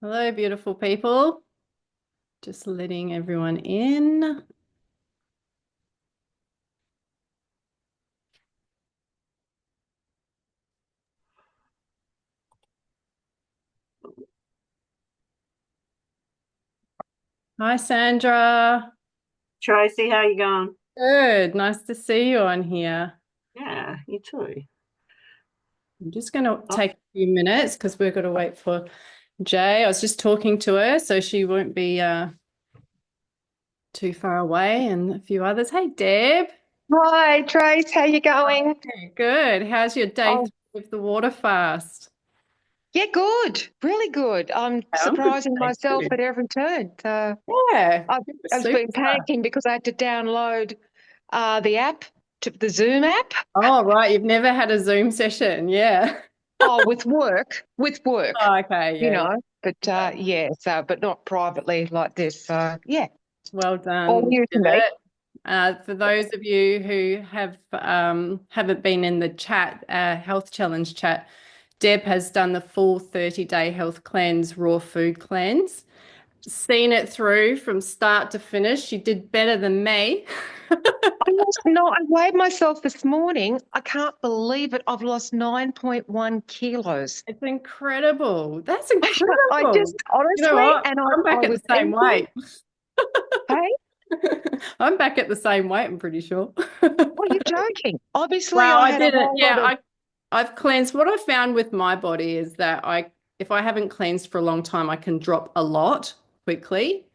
Hello, beautiful people. Just letting everyone in. Hi, Sandra. Tracy, how you going? Good. Nice to see you on here. Yeah, you too. I'm just going to Oh, take a few minutes because we're going to wait for Jay. I was just talking to her, so she won't be too far away, and a few others. Hey, Deb. Hi, Trace. How you going? Hey, good. How's your day Oh, through with the water fast? yeah, good. Really good. I'm Yeah, I'm good, surprising thanks. myself Too. at every turn. Yeah, I've, you're a I've been superstar. panicking because I had to download the app, the Zoom app. Oh, right. You've never had a Zoom session. Yeah. Oh, with work, Oh, okay. you Yeah. know. But Yeah. but not privately like this. Yeah, Well all done. new You to did me. it. For those of you who haven't been in the chat, health challenge chat, Deb has done the full 30-day health cleanse, raw food cleanse. Seen it through from start to finish. She did better than me. I weighed myself this morning. I can't believe it. I've lost 9.1 kilos. It's incredible. That's I just incredible. You know honestly, what? and I'm I back at was the same eating. weight. Hey, I'm back at the same weight, I'm pretty sure. well, you're joking. Obviously, Well, I I had a didn't. whole Yeah, lot of. I've cleansed. What I found with my body is that if I haven't cleansed for a long time, I can drop a lot quickly.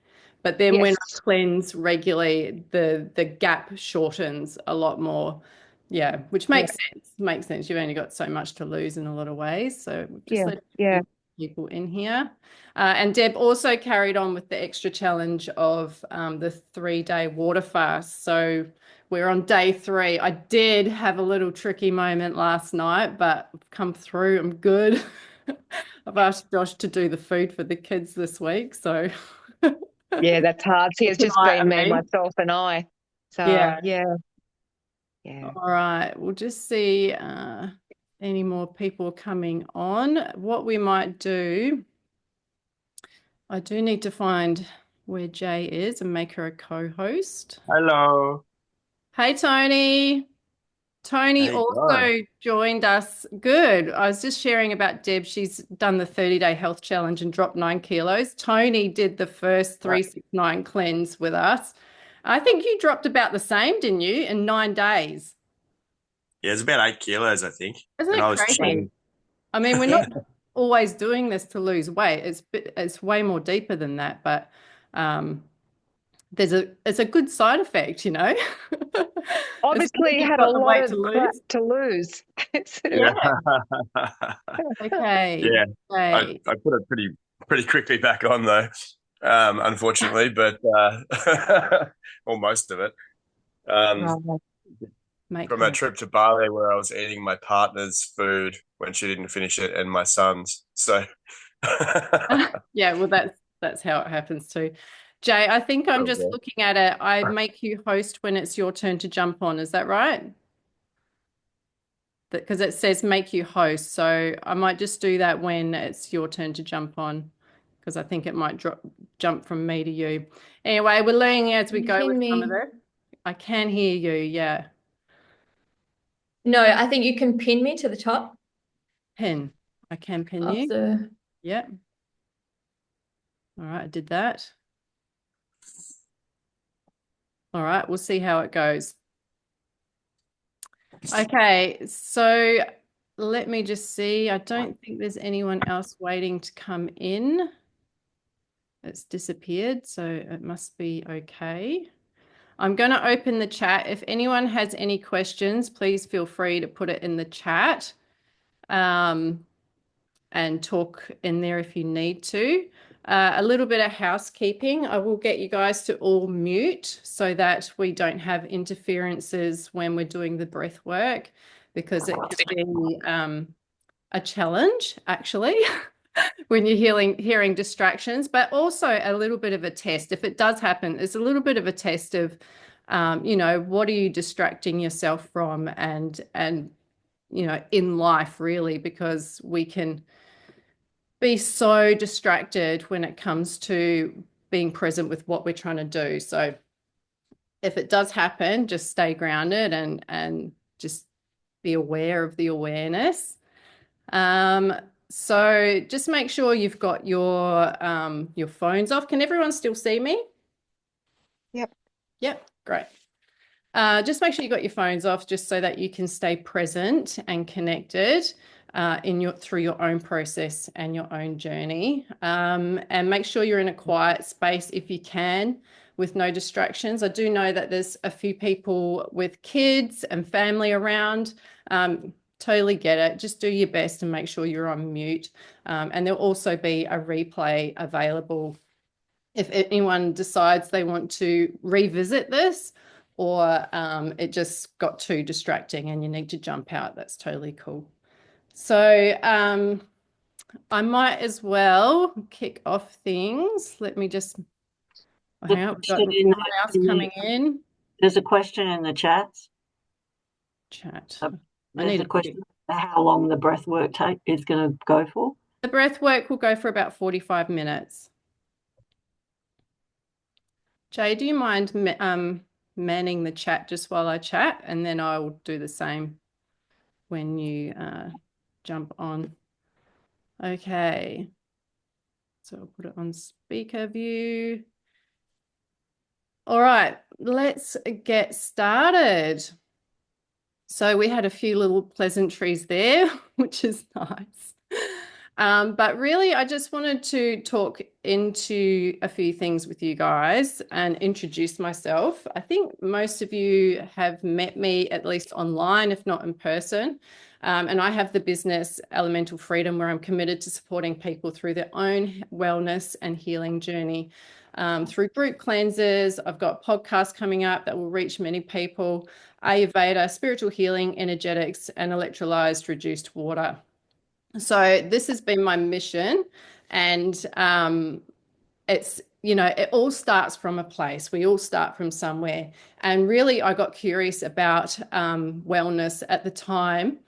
But then when I Yes, cleanse regularly, the gap shortens a lot more. Yeah, which yeah, makes sense. Makes sense. You've only got so much to lose in a lot of ways. So we've just yeah, let a yeah. few people in here. And Deb also carried on with the extra challenge of the 3-day water fast. So we're on day 3. I did have a little tricky moment last night, but I've come through. I'm good. I've asked Josh to do the food for the kids this week, so Yeah, that's hard. See, it's just tonight, been I me, mean. myself, and I. So, Yeah. yeah, yeah. All right. We'll just see any more people coming on. What we might do, I do need to find where Jay is and make her a co-host. Hello. Hey, Tony. How Tony you going? also joined us. Good. I was just sharing about Deb. She's done the 30-day health challenge and dropped 9 kilos. Tony did the first Right. 369 cleanse with us. I think you dropped about the same, didn't you, in 9 days? Yeah, it's about 8 kilos, I think. Isn't And it I was crazy? chatting. I mean, we're Yeah. not always doing this to lose weight. It's way more deeper than that, but um, it's a good side effect, you know. Especially if Obviously, you've had a got the lot weight of to crap lose. to lose. Yeah. Yeah. Okay. Yeah. Okay. I put it pretty quickly back on though. Unfortunately, but or most of it. Um, Right. Make from a her. trip to Bali where I was eating my partner's food when she didn't finish it and my son's. So Yeah, well, that's how it happens too. Jay, I think I'm just okay. looking at it. I make you host when it's your turn to jump on. Is that right? Because it says make you host. So I might just do that when it's your turn to jump on, because I think it might jump from me to you. Anyway, we're learning as we Can you go with pin some of me? it. I can hear you. Yeah. No, I think you can pin me to the top Pin. I can pin of you. the. Yeah. All right. I did that. All right. We'll see how it goes. Okay, so let me just see. I don't think there's anyone else waiting to come in. It's disappeared, so it must be okay. I'm going to open the chat. If anyone has any questions, please feel free to put it in the chat and talk in there if you need to. A little bit of housekeeping. I will get you guys to all mute so that we don't have interferences when we're doing the breath work because it can be a challenge actually when you're hearing distractions, but also a little bit of a test. If it does happen, it's a little bit of a test of, what are you distracting yourself from and in life really, because we can be so distracted when it comes to being present with what we're trying to do. So if it does happen, just stay grounded and just be aware of the awareness. So just make sure you've got your phones off. Can everyone still see me? Yep. Yep, great. Just make sure you got your phones off just so that you can stay present and connected through your own process and your own journey. And make sure you're in a quiet space if you can, with no distractions. I do know that there's a few people with kids and family around. Totally get it. Just do your best and make sure you're on mute. And there'll also be a replay available if anyone decides they want to revisit this, or it just got too distracting and you need to jump out. That's totally cool. So I might as well kick off things. Let me just, hang on, we've got someone else coming in. There's a question in the chats. Chat. There's a question about how long the breath work is going to go for. The breath work will go for about 45 minutes. Jay, do you mind manning the chat just while I chat, and then I'll do the same when you jump on. Okay. So I'll put it on speaker view. All right, let's get started. So we had a few little pleasantries there, which is nice. But really, I just wanted to talk into a few things with you guys and introduce myself. I think most of you have met me at least online, if not in person. And I have the business Elemental Freedom, where I'm committed to supporting people through their own wellness and healing journey. Through group cleanses, I've got podcasts coming up that will reach many people, Ayurveda, spiritual healing, energetics, and electrolyzed reduced water. So this has been my mission, and it's, it all starts from a place. We all start from somewhere. And really, I got curious about wellness at the time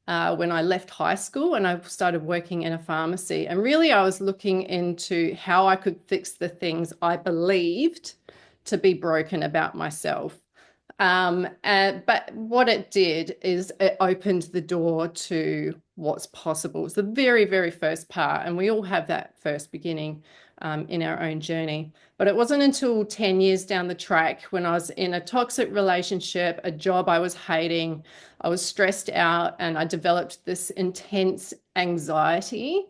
when I left high school and I started working in a pharmacy. And really, I was looking into how I could fix the things I believed to be broken about myself. But what it did is it opened the door to what's possible. It's the very, very first part, and we all have that first beginning in our own journey. But it wasn't until 10 years down the track, when I was in a toxic relationship, a job I was hating, I was stressed out, and I developed this intense anxiety,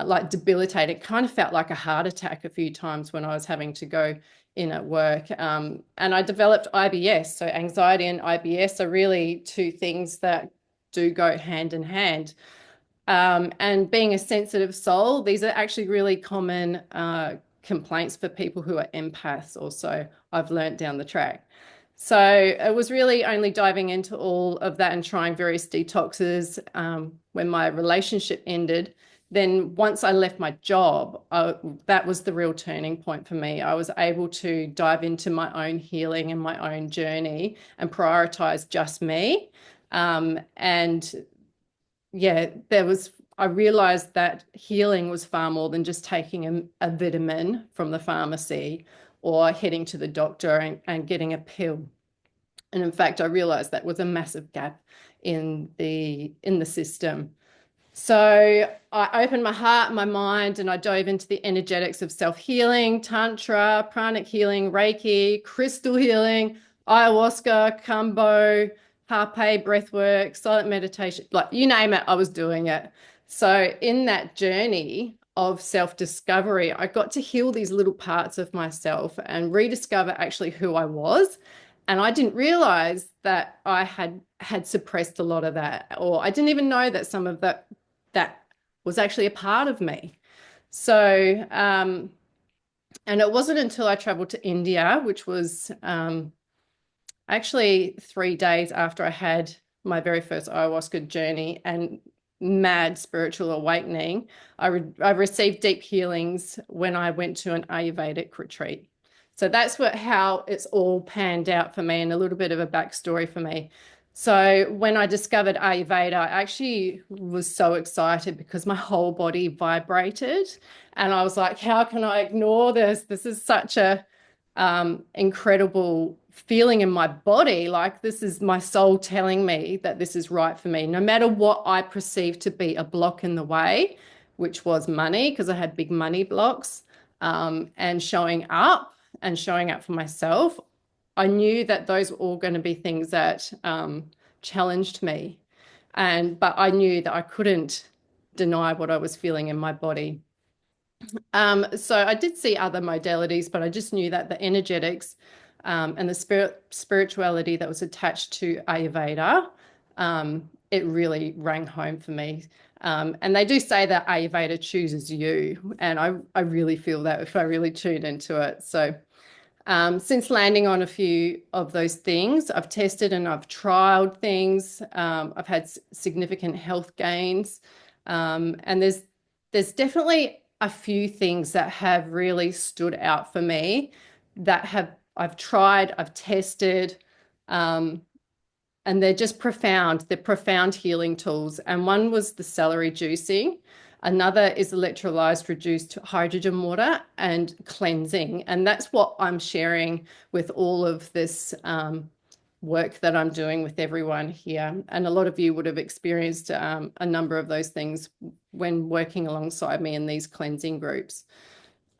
like debilitated. It kind of felt like a heart attack a few times when I was having to go in at work. And I developed IBS. So anxiety and IBS are really two things that do go hand in hand. And being a sensitive soul, these are actually really common complaints for people who are empaths also, I've learned down the track. So it was really only diving into all of that and trying various detoxes when my relationship ended. Then once I left my job, that was the real turning point for me. I was able to dive into my own healing and my own journey and prioritize just me. And yeah, I realized that healing was far more than just taking a vitamin from the pharmacy or heading to the doctor and getting a pill. And in fact, I realized that was a massive gap in the system. So I opened my heart and my mind, and I dove into the energetics of self-healing, tantra, pranic healing, Reiki, crystal healing, ayahuasca, kambo, harpe, breathwork, silent meditation, like you name it, I was doing it. So in that journey of self-discovery, I got to heal these little parts of myself and rediscover actually who I was. And I didn't realize that I had suppressed a lot of that, or I didn't even know that some of that was actually a part of me. So, and it wasn't until I traveled to India, which was actually 3 days after I had my very first ayahuasca journey and mad spiritual awakening, I received deep healings when I went to an Ayurvedic retreat. So that's how it's all panned out for me, and a little bit of a backstory for me. So when I discovered Ayurveda, I actually was so excited because my whole body vibrated. And I was like, how can I ignore this? This is such a incredible feeling in my body. Like, this is my soul telling me that this is right for me, no matter what I perceived to be a block in the way, which was money, because I had big money blocks, and showing up for myself. I knew that those were all going to be things that challenged me. But I knew that I couldn't deny what I was feeling in my body. So I did see other modalities, but I just knew that the energetics and the spirituality that was attached to Ayurveda, it really rang home for me. And they do say that Ayurveda chooses you, and I really feel that if I really tune into it. So since landing on a few of those things, I've tested and I've trialed things. I've had significant health gains, and there's definitely a few things that have really stood out for me that I've tried, I've tested, and they're just profound. They're profound healing tools. And one was the celery juicing. Another is electrolyzed reduced hydrogen water and cleansing. And that's what I'm sharing with all of this work that I'm doing with everyone here. And a lot of you would have experienced a number of those things when working alongside me in these cleansing groups.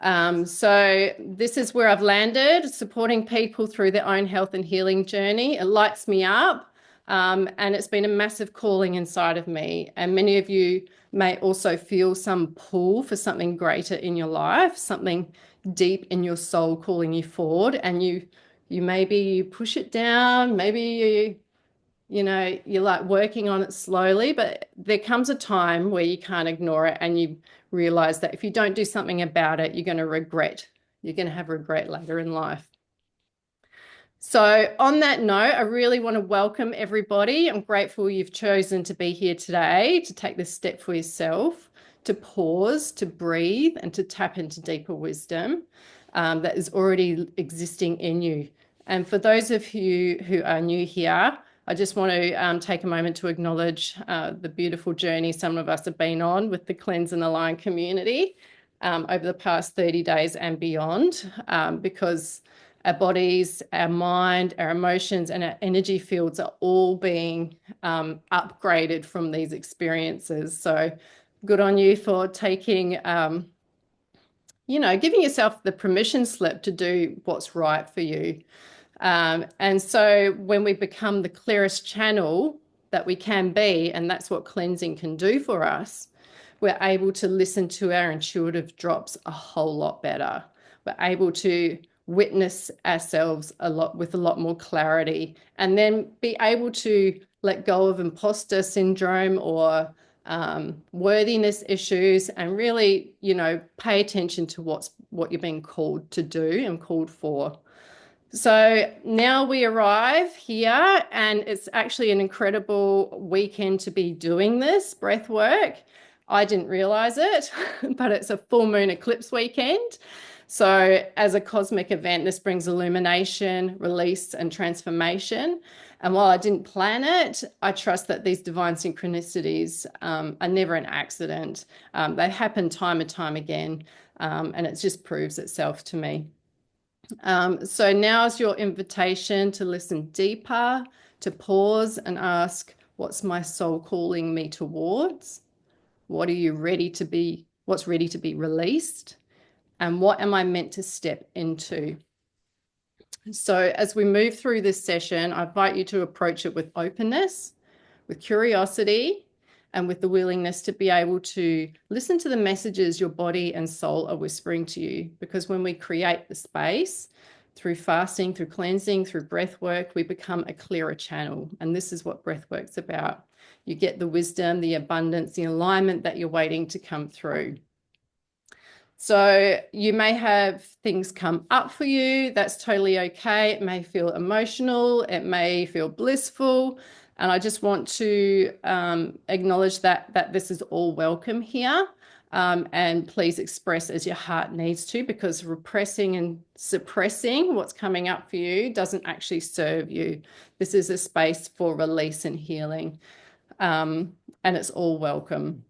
So this is where I've landed, supporting people through their own health and healing journey. It lights me up. And it's been a massive calling inside of me. And many of you may also feel some pull for something greater in your life, something deep in your soul calling you forward. And you maybe you push it down, maybe you're like working on it slowly, but there comes a time where you can't ignore it and you realize that if you don't do something about it, you're going to have regret later in life. So on that note, I really want to welcome everybody. I'm grateful you've chosen to be here today, to take this step for yourself, to pause, to breathe, and to tap into deeper wisdom that is already existing in you. And for those of you who are new here, I just want to take a moment to acknowledge the beautiful journey some of us have been on with the Cleanse and Align community over the past 30 days and beyond, because our bodies, our mind, our emotions, and our energy fields are all being upgraded from these experiences. So good on you for taking, giving yourself the permission slip to do what's right for you. And so when we become the clearest channel that we can be, and that's what cleansing can do for us, we're able to listen to our intuitive drops a whole lot better. We're able to witness ourselves with a lot more clarity, and then be able to let go of imposter syndrome or worthiness issues, and really, pay attention to what you're being called to do and called for. So now we arrive here, and it's actually an incredible weekend to be doing this breath work. I didn't realize it, but it's a full moon eclipse weekend. So as a cosmic event, this brings illumination, release, and transformation. And while I didn't plan it, I trust that these divine synchronicities are never an accident. They happen time and time again, and it just proves itself to me. So now is your invitation to listen deeper, to pause and ask, what's my soul calling me towards? What are you ready to be? What's ready to be released? And what am I meant to step into? So as we move through this session, I invite you to approach it with openness, with curiosity, and with the willingness to be able to listen to the messages your body and soul are whispering to you. Because when we create the space through fasting, through cleansing, through breath work, we become a clearer channel. And this is what breath work's about. You get the wisdom, the abundance, the alignment that you're waiting to come through. So you may have things come up for you. That's totally okay. It may feel emotional. It may feel blissful. And I just want to acknowledge that this is all welcome here. And please express as your heart needs to, because repressing and suppressing what's coming up for you doesn't actually serve you. This is a space for release and healing, and it's all welcome.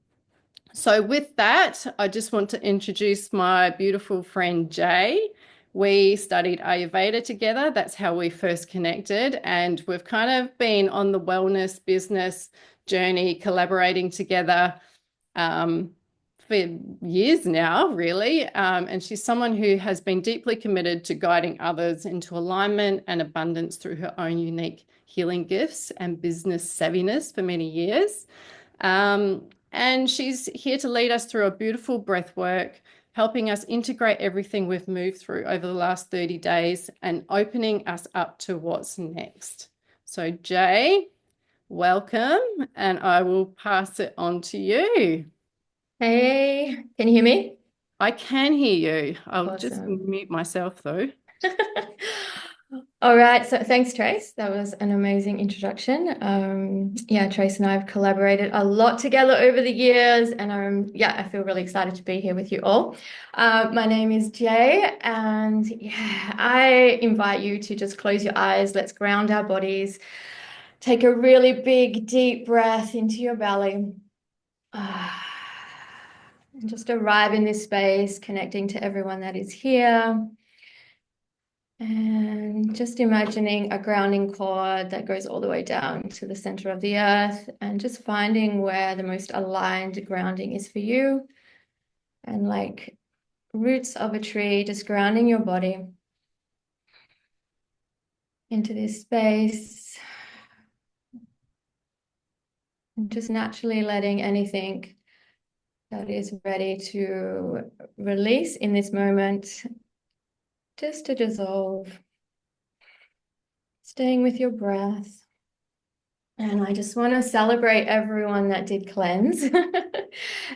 So with that, I just want to introduce my beautiful friend Jay. We studied Ayurveda together. That's how we first connected. And we've kind of been on the wellness business journey, collaborating together for years now, really. And she's someone who has been deeply committed to guiding others into alignment and abundance through her own unique healing gifts and business savviness for many years. And she's here to lead us through a beautiful breath work, helping us integrate everything we've moved through over the last 30 days and opening us up to what's next. So Jay, welcome, and I will pass it on to you. Hey, can you hear me? I can hear you. I'll just Awesome. mute myself though. All right, so thanks, Trace. That was an amazing introduction. Yeah, Trace and I have collaborated a lot together over the years, and yeah, I feel really excited to be here with you all. My name is Jay, and yeah, I invite you to just close your eyes. Let's ground our bodies. Take a really big, deep breath into your belly. And just arrive in this space, connecting to everyone that is here. And just imagining a grounding cord that goes all the way down to the center of the earth, and just finding where the most aligned grounding is for you. And like roots of a tree, just grounding your body into this space. And just naturally letting anything that is ready to release in this moment just to dissolve. Staying with your breath. And I just want to celebrate everyone that did cleanse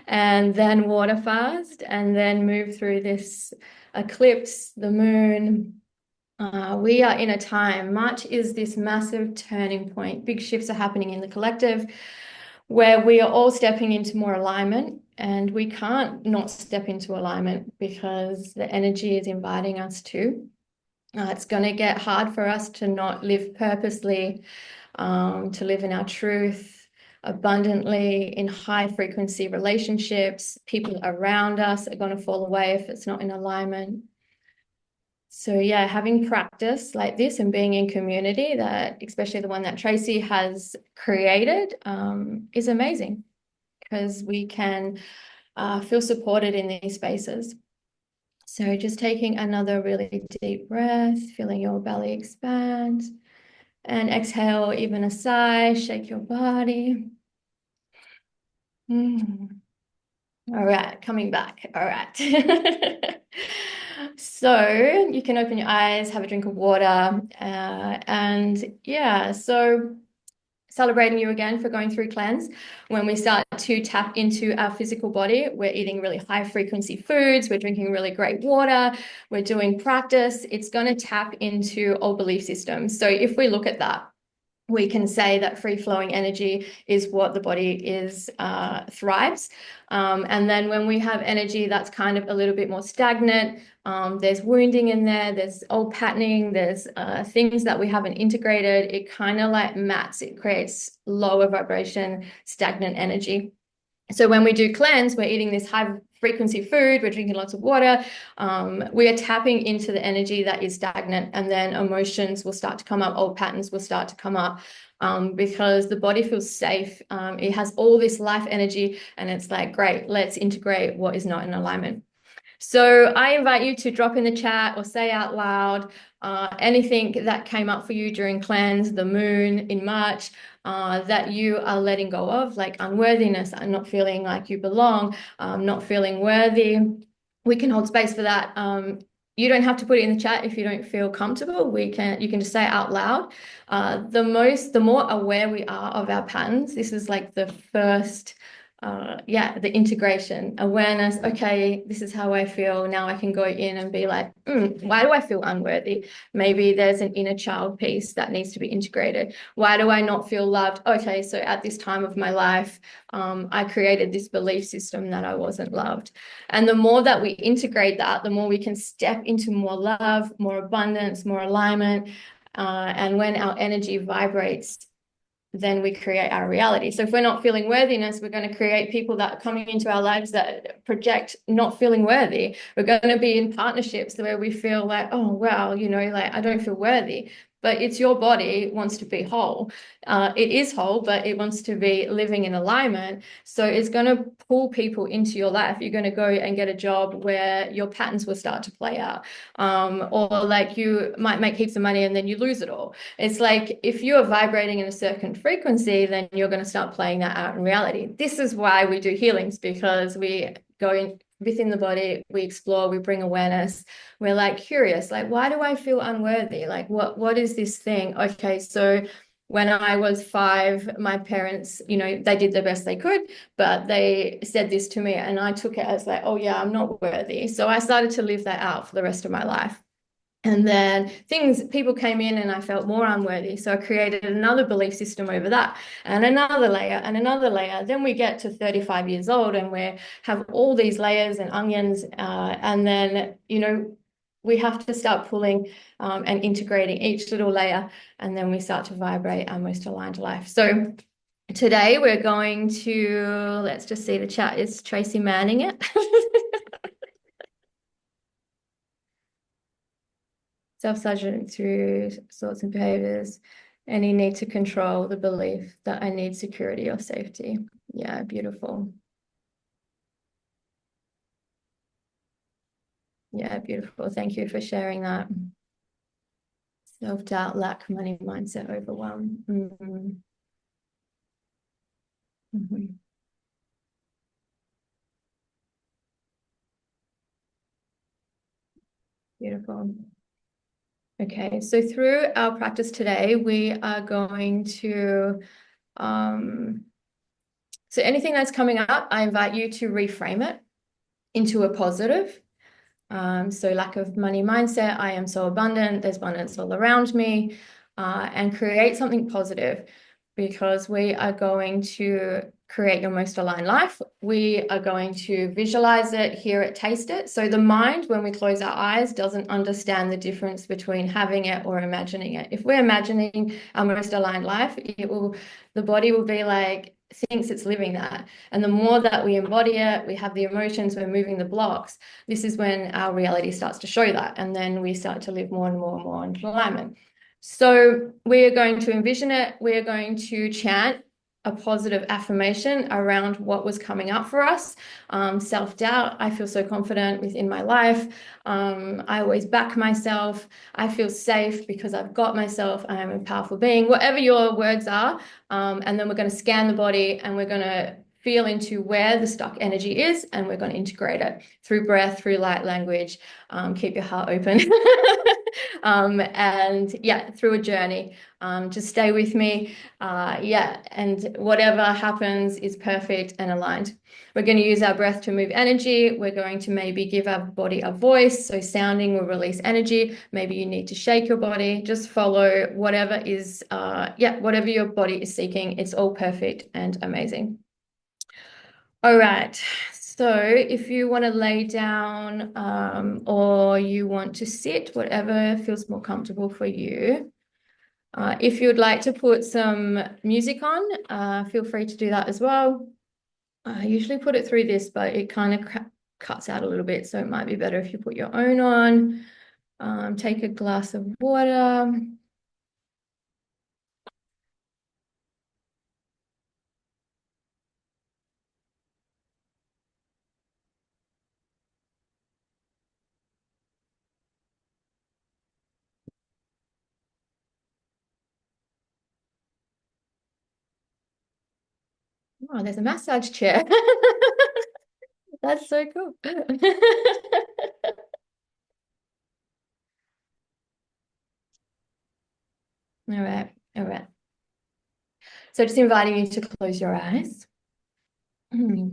and then water fast and then move through this eclipse, the moon. We are in a time, March is this massive turning point. Big shifts are happening in the collective where we are all stepping into more alignment, and we can't not step into alignment because the energy is inviting us to. It's going to get hard for us to not live purposely, to live in our truth abundantly in high frequency relationships. People around us are going to fall away if it's not in alignment. So yeah, having practice like this and being in community, that especially the one that Tracy has created, is amazing, because we can feel supported in these spaces. So just taking another really deep breath, feeling your belly expand, and exhale, even a sigh, shake your body. All right, coming back. All right. So you can open your eyes, have a drink of water, and yeah, so celebrating you again for going through cleanse. When we start to tap into our physical body, we're eating really high frequency foods, we're drinking really great water, we're doing practice. It's going to tap into old belief systems. So if we look at that, we can say that free-flowing energy is what the body is thrives. And then when we have energy that's kind of a little bit more stagnant, there's wounding in there, there's old patterning, there's things that we haven't integrated. It kind of like mats, it creates lower vibration, stagnant energy. So when we do cleanse, we're eating this high frequency food, we're drinking lots of water, we are tapping into the energy that is stagnant, and then emotions will start to come up, old patterns will start to come up, because the body feels safe. It has all this life energy, and it's like, great, let's integrate what is not in alignment. So I invite you to drop in the chat or say out loud anything that came up for you during cleanse, the moon in March, that you are letting go of, like unworthiness and not feeling like you belong, not feeling worthy. We can hold space for that. You don't have to put it in the chat if you don't feel comfortable. You can just say it out loud. The more aware we are of our patterns, this is like the first yeah, the integration, awareness. Okay, this is how I feel. Now I can go in and be like, why do I feel unworthy? Maybe there's an inner child piece that needs to be integrated. Why do I not feel loved? Okay, so at this time of my life, I created this belief system that I wasn't loved. And the more that we integrate that, the more we can step into more love, more abundance, more alignment. And when our energy vibrates, then we create our reality. So if we're not feeling worthiness, we're going to create people that are coming into our lives that project not feeling worthy. We're going to be in partnerships where we feel like, oh, well, you know, like I don't feel worthy. But it's your body wants to be whole. It is whole, but it wants to be living in alignment. So it's going to pull people into your life. You're going to go and get a job where your patterns will start to play out. Or like you might make heaps of money and then you lose it all. It's like if you are vibrating in a certain frequency, then you're going to start playing that out in reality. This is why we do healings, because we go in within the body, we explore, we bring awareness. We're like curious, like, why do I feel unworthy? Like, what is this thing? Okay, so when I was 5, my parents, you know, they did the best they could, but they said this to me and I took it as like, oh yeah, I'm not worthy. So I started to live that out for the rest of my life. And then people came in and I felt more unworthy. So I created another belief system over that and another layer and another layer. Then we get to 35 years old and we have all these layers and onions. And then, you know, we have to start pulling and integrating each little layer. And then we start to vibrate our most aligned life. So today we're going to, let's just see the chat. Is Tracy Manning it? Self-sabotage through thoughts and behaviors, any need to control the belief that I need security or safety. Yeah, beautiful. Yeah, beautiful. Thank you for sharing that. Self-doubt, lack, money mindset, overwhelm. Beautiful. Okay, so through our practice today, we are going to, so anything that's coming up, I invite you to reframe it into a positive. So lack of money mindset, I am so abundant, there's abundance all around me, and create something positive, because we are going to create your most aligned life. We are going to visualize it, hear it, taste it. So the mind, when we close our eyes, doesn't understand the difference between having it or imagining it. If we're imagining our most aligned life, the body will be like, thinks it's living that. And the more that we embody it, we have the emotions, we're moving the blocks. This is when our reality starts to show that. And then we start to live more and more and more in alignment. So we are going to envision it. We are going to chant a positive affirmation around what was coming up for us. Self-doubt, I feel so confident within my life. I always back myself. I feel safe because I've got myself. I am a powerful being, whatever your words are. And then we're going to scan the body and we're going to feel into where the stuck energy is, and we're going to integrate it through breath, through light language. Keep your heart open. And yeah, through a journey. Just stay with me. Yeah, and whatever happens is perfect and aligned. We're going to use our breath to move energy. We're going to maybe give our body a voice. So sounding will release energy. Maybe you need to shake your body. Just follow whatever is, whatever your body is seeking. It's all perfect and amazing. All right. So if you want to lay down or you want to sit, whatever feels more comfortable for you. If you'd like to put some music on, feel free to do that as well. I usually put it through this, but it kind of cuts out a little bit, so it might be better if you put your own on. Take a glass of water. Oh, there's a massage chair. That's so cool. All right, all right. So just inviting you to close your eyes. Oh,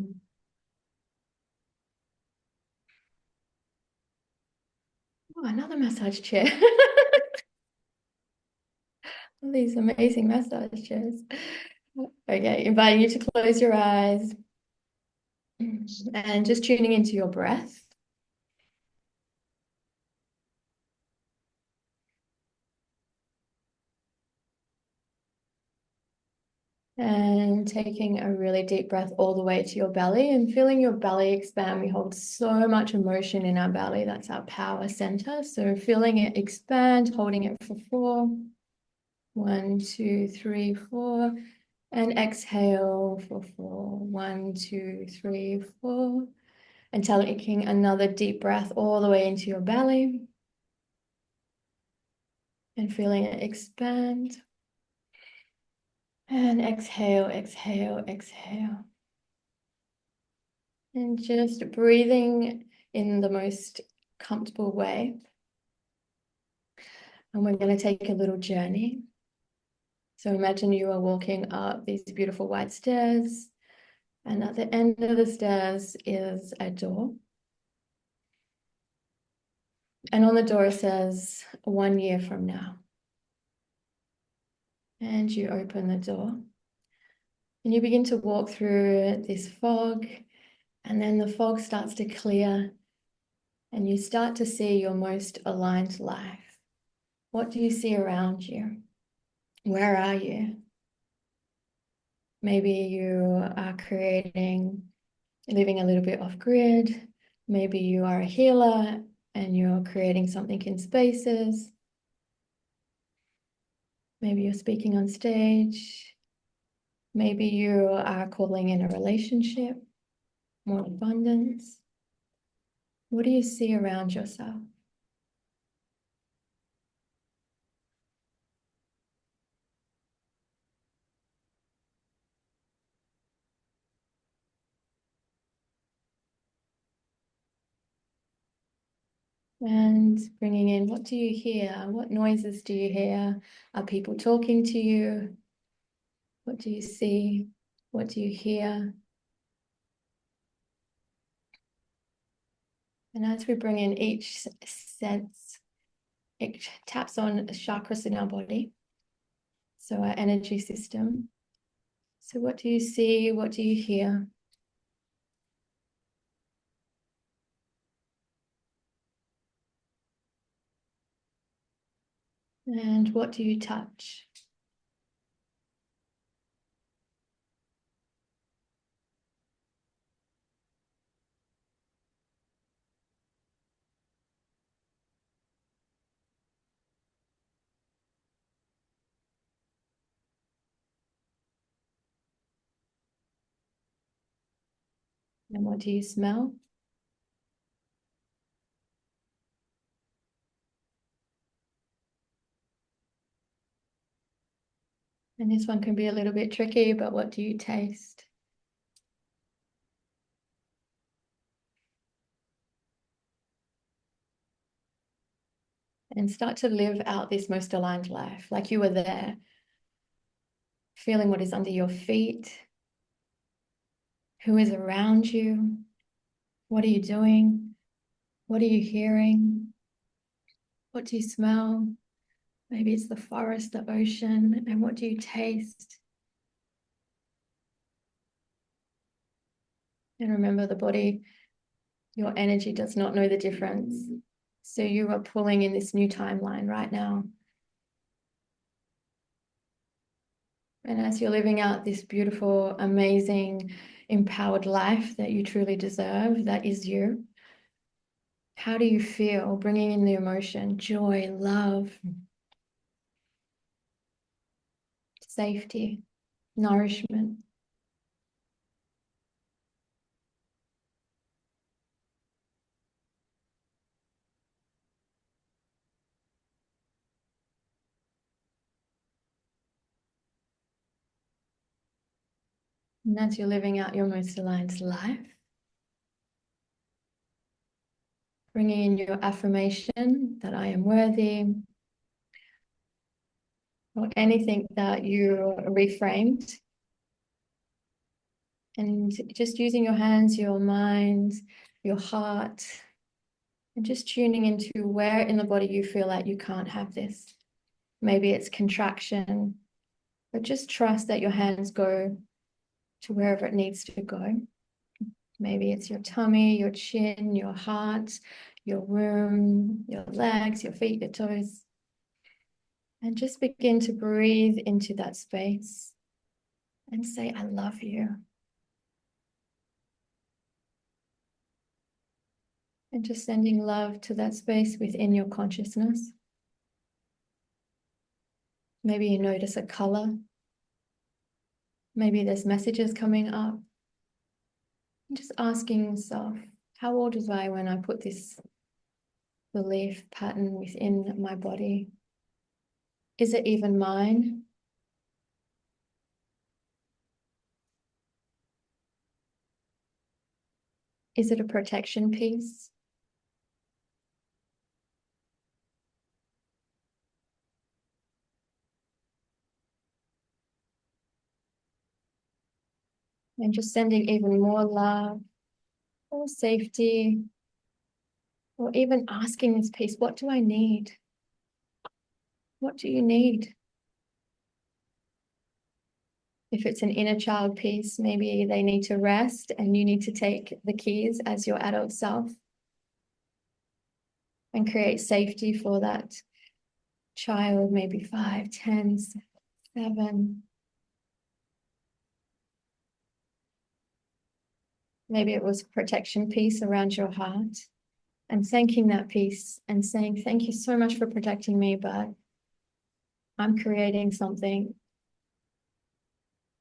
another massage chair. All these amazing massage chairs. Okay, inviting you to close your eyes and just tuning into your breath. And taking a really deep breath all the way to your belly and feeling your belly expand. We hold so much emotion in our belly. That's our power center. So feeling it expand, holding it for 4. 1, 2, 3, 4. And exhale for 4. 1, 2, 3, 4. And taking another deep breath all the way into your belly. And feeling it expand. And exhale, exhale, exhale. And just breathing in the most comfortable way. And we're going to take a little journey. So imagine you are walking up these beautiful white stairs, and at the end of the stairs is a door. And on the door it says 1 year from now. And you open the door. And you begin to walk through this fog, and then the fog starts to clear, and you start to see your most aligned life. What do you see around you? Where are you? Maybe you are living a little bit off grid. Maybe you are a healer and you're creating something in spaces. Maybe you're speaking on stage. Maybe you are calling in a relationship, more abundance. What do you see around yourself? And bringing in, what do you hear? What noises do you hear? Are people talking to you? What do you see? What do you hear? And as we bring in each sense, it taps on chakras in our body. So our energy system. So what do you see? What do you hear? And what do you touch? And what do you smell? And this one can be a little bit tricky, but what do you taste? And start to live out this most aligned life, like you were there, feeling what is under your feet, who is around you, what are you doing, what are you hearing, what do you smell? Maybe it's the forest, the ocean, and what do you taste? And remember, the body, your energy does not know the difference. So you are pulling in this new timeline right now. And as you're living out this beautiful, amazing, empowered life that you truly deserve, that is you, how do you feel? Bringing in the emotion, joy, love, safety, nourishment. And as you're living out your most aligned life, bringing in your affirmation that I am worthy, or anything that you reframed, And just using your hands, your mind, your heart, and just tuning into where in the body you feel like you can't have this. Maybe it's contraction, but just trust that your hands go to wherever it needs to go. Maybe it's your tummy, your chin, your heart, your womb, your legs, your feet, your toes. And just begin to breathe into that space and say, I love you. And just sending love to that space within your consciousness. Maybe you notice a color. Maybe there's messages coming up. Just asking yourself, how old was I when I put this belief pattern within my body? Is it even mine? Is it a protection piece? And just sending even more love or safety, or even asking this piece, what do I need? What do you need? If it's an inner child piece, maybe they need to rest and you need to take the keys as your adult self and create safety for that child, maybe 5, 10, 7. Maybe it was a protection piece around your heart, and thanking that piece and saying, thank you so much for protecting me, but I'm creating something.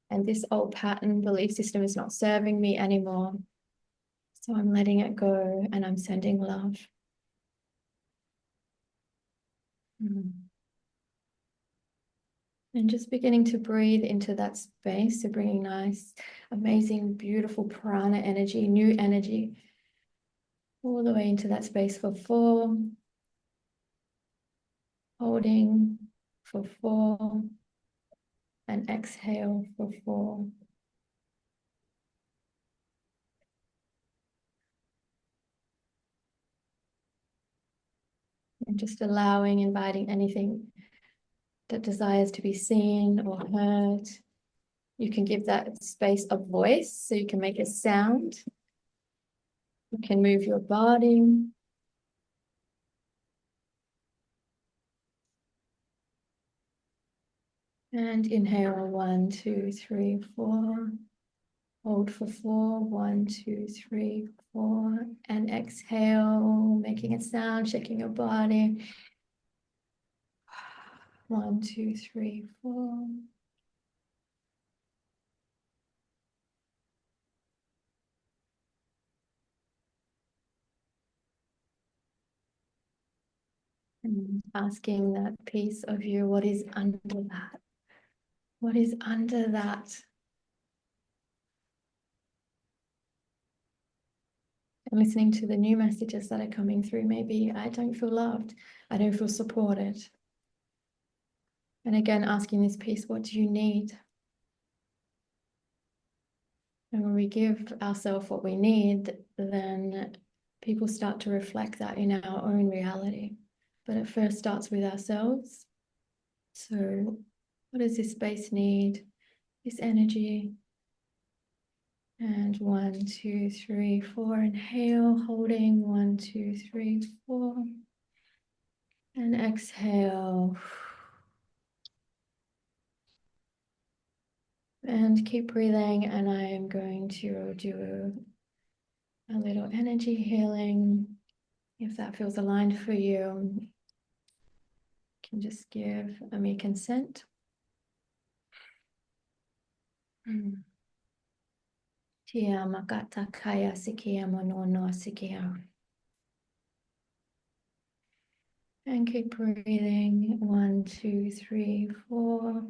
And this old pattern belief system is not serving me anymore. So I'm letting it go and I'm sending love. And just beginning to breathe into that space, so bringing nice, amazing, beautiful prana energy, new energy, all the way into that space for 4. Holding for 4. And exhale for 4. And just allowing, inviting anything that desires to be seen or heard. You can give that space a voice, so you can make a sound. You can move your body. And inhale 1, 2, 3, 4. Hold for 4. 1, 2, 3, 4. And exhale, making a sound, shaking your body. 1, 2, 3, 4. And asking that piece of you, what is under that? What is under that? And listening to the new messages that are coming through. Maybe I don't feel loved. I don't feel supported. And again, asking this piece, what do you need? And when we give ourselves what we need, then people start to reflect that in our own reality. But it first starts with ourselves. So what does this space need? This energy. And 1, 2, 3, 4. Inhale, holding. 1, 2, 3, 4. And exhale. And keep breathing. And I am going to do a little energy healing. If that feels aligned for you, you can just give me consent. Tia makata kaya sikia monono sikia. And keep breathing. 1, 2, 3, 4.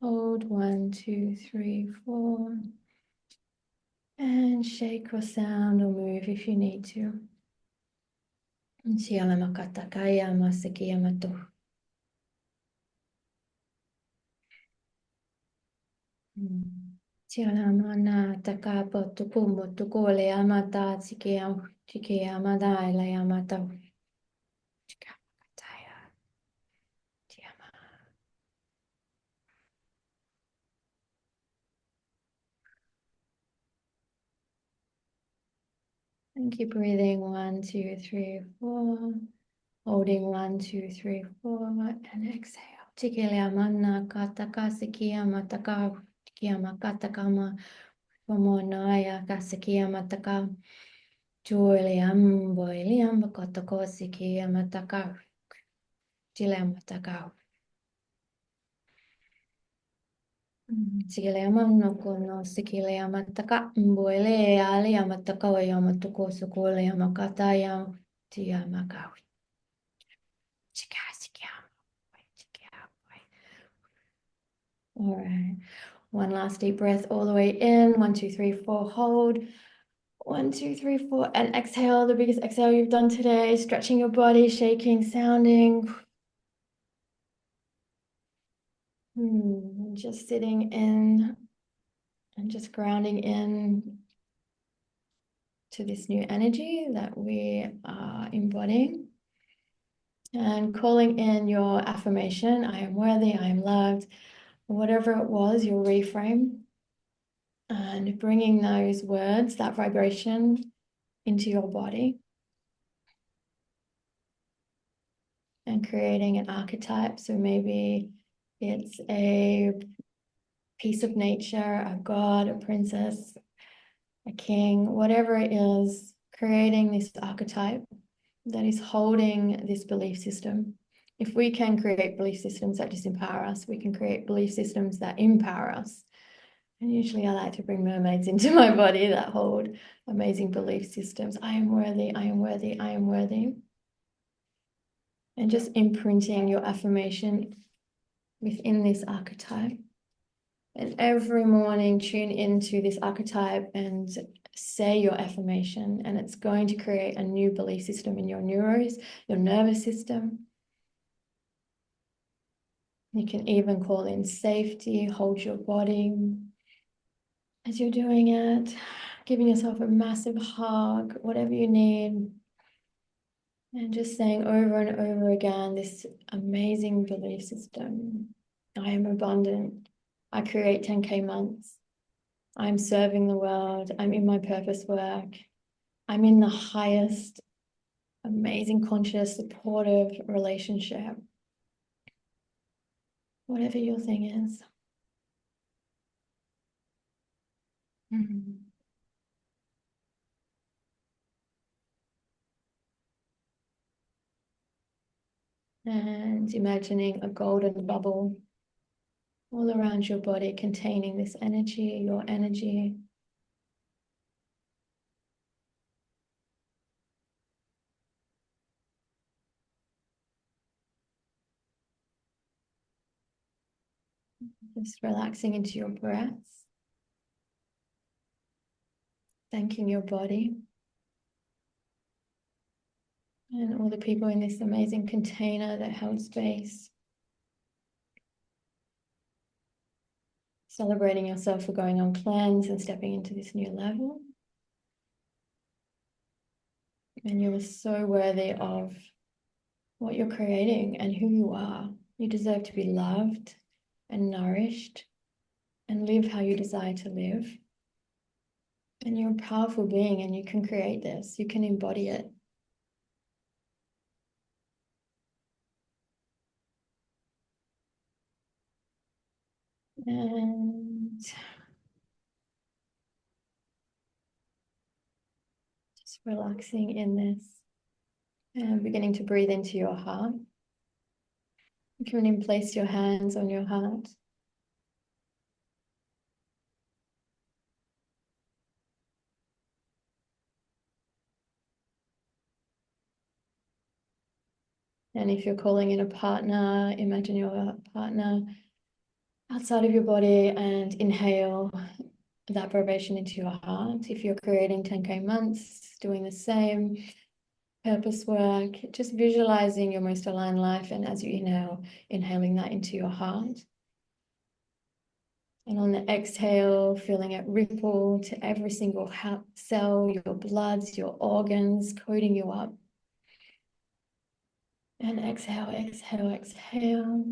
Hold. 1, 2, 3, 4. And shake or sound or move if you need to. Siama makata kaya masikia mato. Tiana mana takapo tukumbo tukole amata tiki amada ile amata. Chikamataya. Tiama. And keep breathing 1, 2, 3, 4. Holding 1, 2, 3, 4, and exhale. Tikile amana kataka sikia mataka tikia makatakama pamonaya kasikia mataka joyle amboyle ambakotako sikia mataka tile mataka. Sikile amano kono sikile amataka mboyle ali amataka wa yamatoko sokole amakata ya tia makau. All right. One last deep breath all the way in. 1, 2, 3, 4. Hold. 1, 2, 3, 4. And exhale. The biggest exhale you've done today. Stretching your body, shaking, sounding. Just sitting in and just grounding in to this new energy that we are embodying. And calling in your affirmation. I am worthy. I am loved. Whatever it was, your reframe. And bringing those words, that vibration, into your body. And creating an archetype. So maybe it's a piece of nature, a god, a princess, a king, whatever it is, creating this archetype that is holding this belief system. If we can create belief systems that disempower us, we can create belief systems that empower us. And usually I like to bring mermaids into my body that hold amazing belief systems. I am worthy, I am worthy, I am worthy. And just imprinting your affirmation within this archetype. And every morning tune into this archetype and say your affirmation. And it's going to create a new belief system in your neurons, your nervous system. You can even call in safety, hold your body as you're doing it, giving yourself a massive hug, whatever you need. And just saying over and over again, this amazing belief system. I am abundant. I create 10K months. I'm serving the world. I'm in my purpose work. I'm in the highest, amazing, conscious, supportive relationship. Whatever your thing is. And imagining a golden bubble all around your body containing this energy, your energy. Just relaxing into your breaths. Thanking your body. And all the people in this amazing container that held space. Celebrating yourself for going on cleanse and stepping into this new level. And you are so worthy of what you're creating and who you are. You deserve to be loved and nourished and live how you desire to live. And you're a powerful being and you can create this. You can embody it. And just relaxing in this and beginning to breathe into your heart. You can even place your hands on your heart. And if you're calling in a partner, imagine your partner outside of your body and inhale that vibration into your heart. If you're creating 10K months, doing the same purpose work, just visualizing your most aligned life. And as you inhale, inhaling that into your heart. And on the exhale, feeling it ripple to every single cell, your bloods, your organs, coating you up. And exhale, exhale, exhale.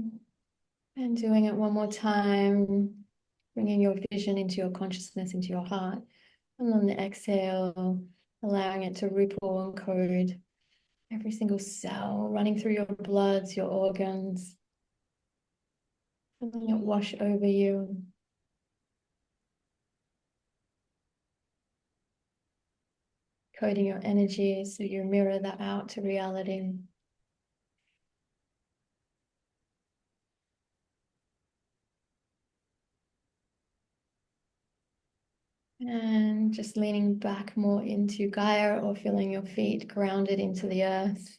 And doing it one more time, bringing your vision into your consciousness, into your heart. And on the exhale, allowing it to ripple and code every single cell, running through your bloods, your organs. And letting it wash over you. Coding your energy so you mirror that out to reality. And just leaning back more into Gaia or feeling your feet grounded into the earth.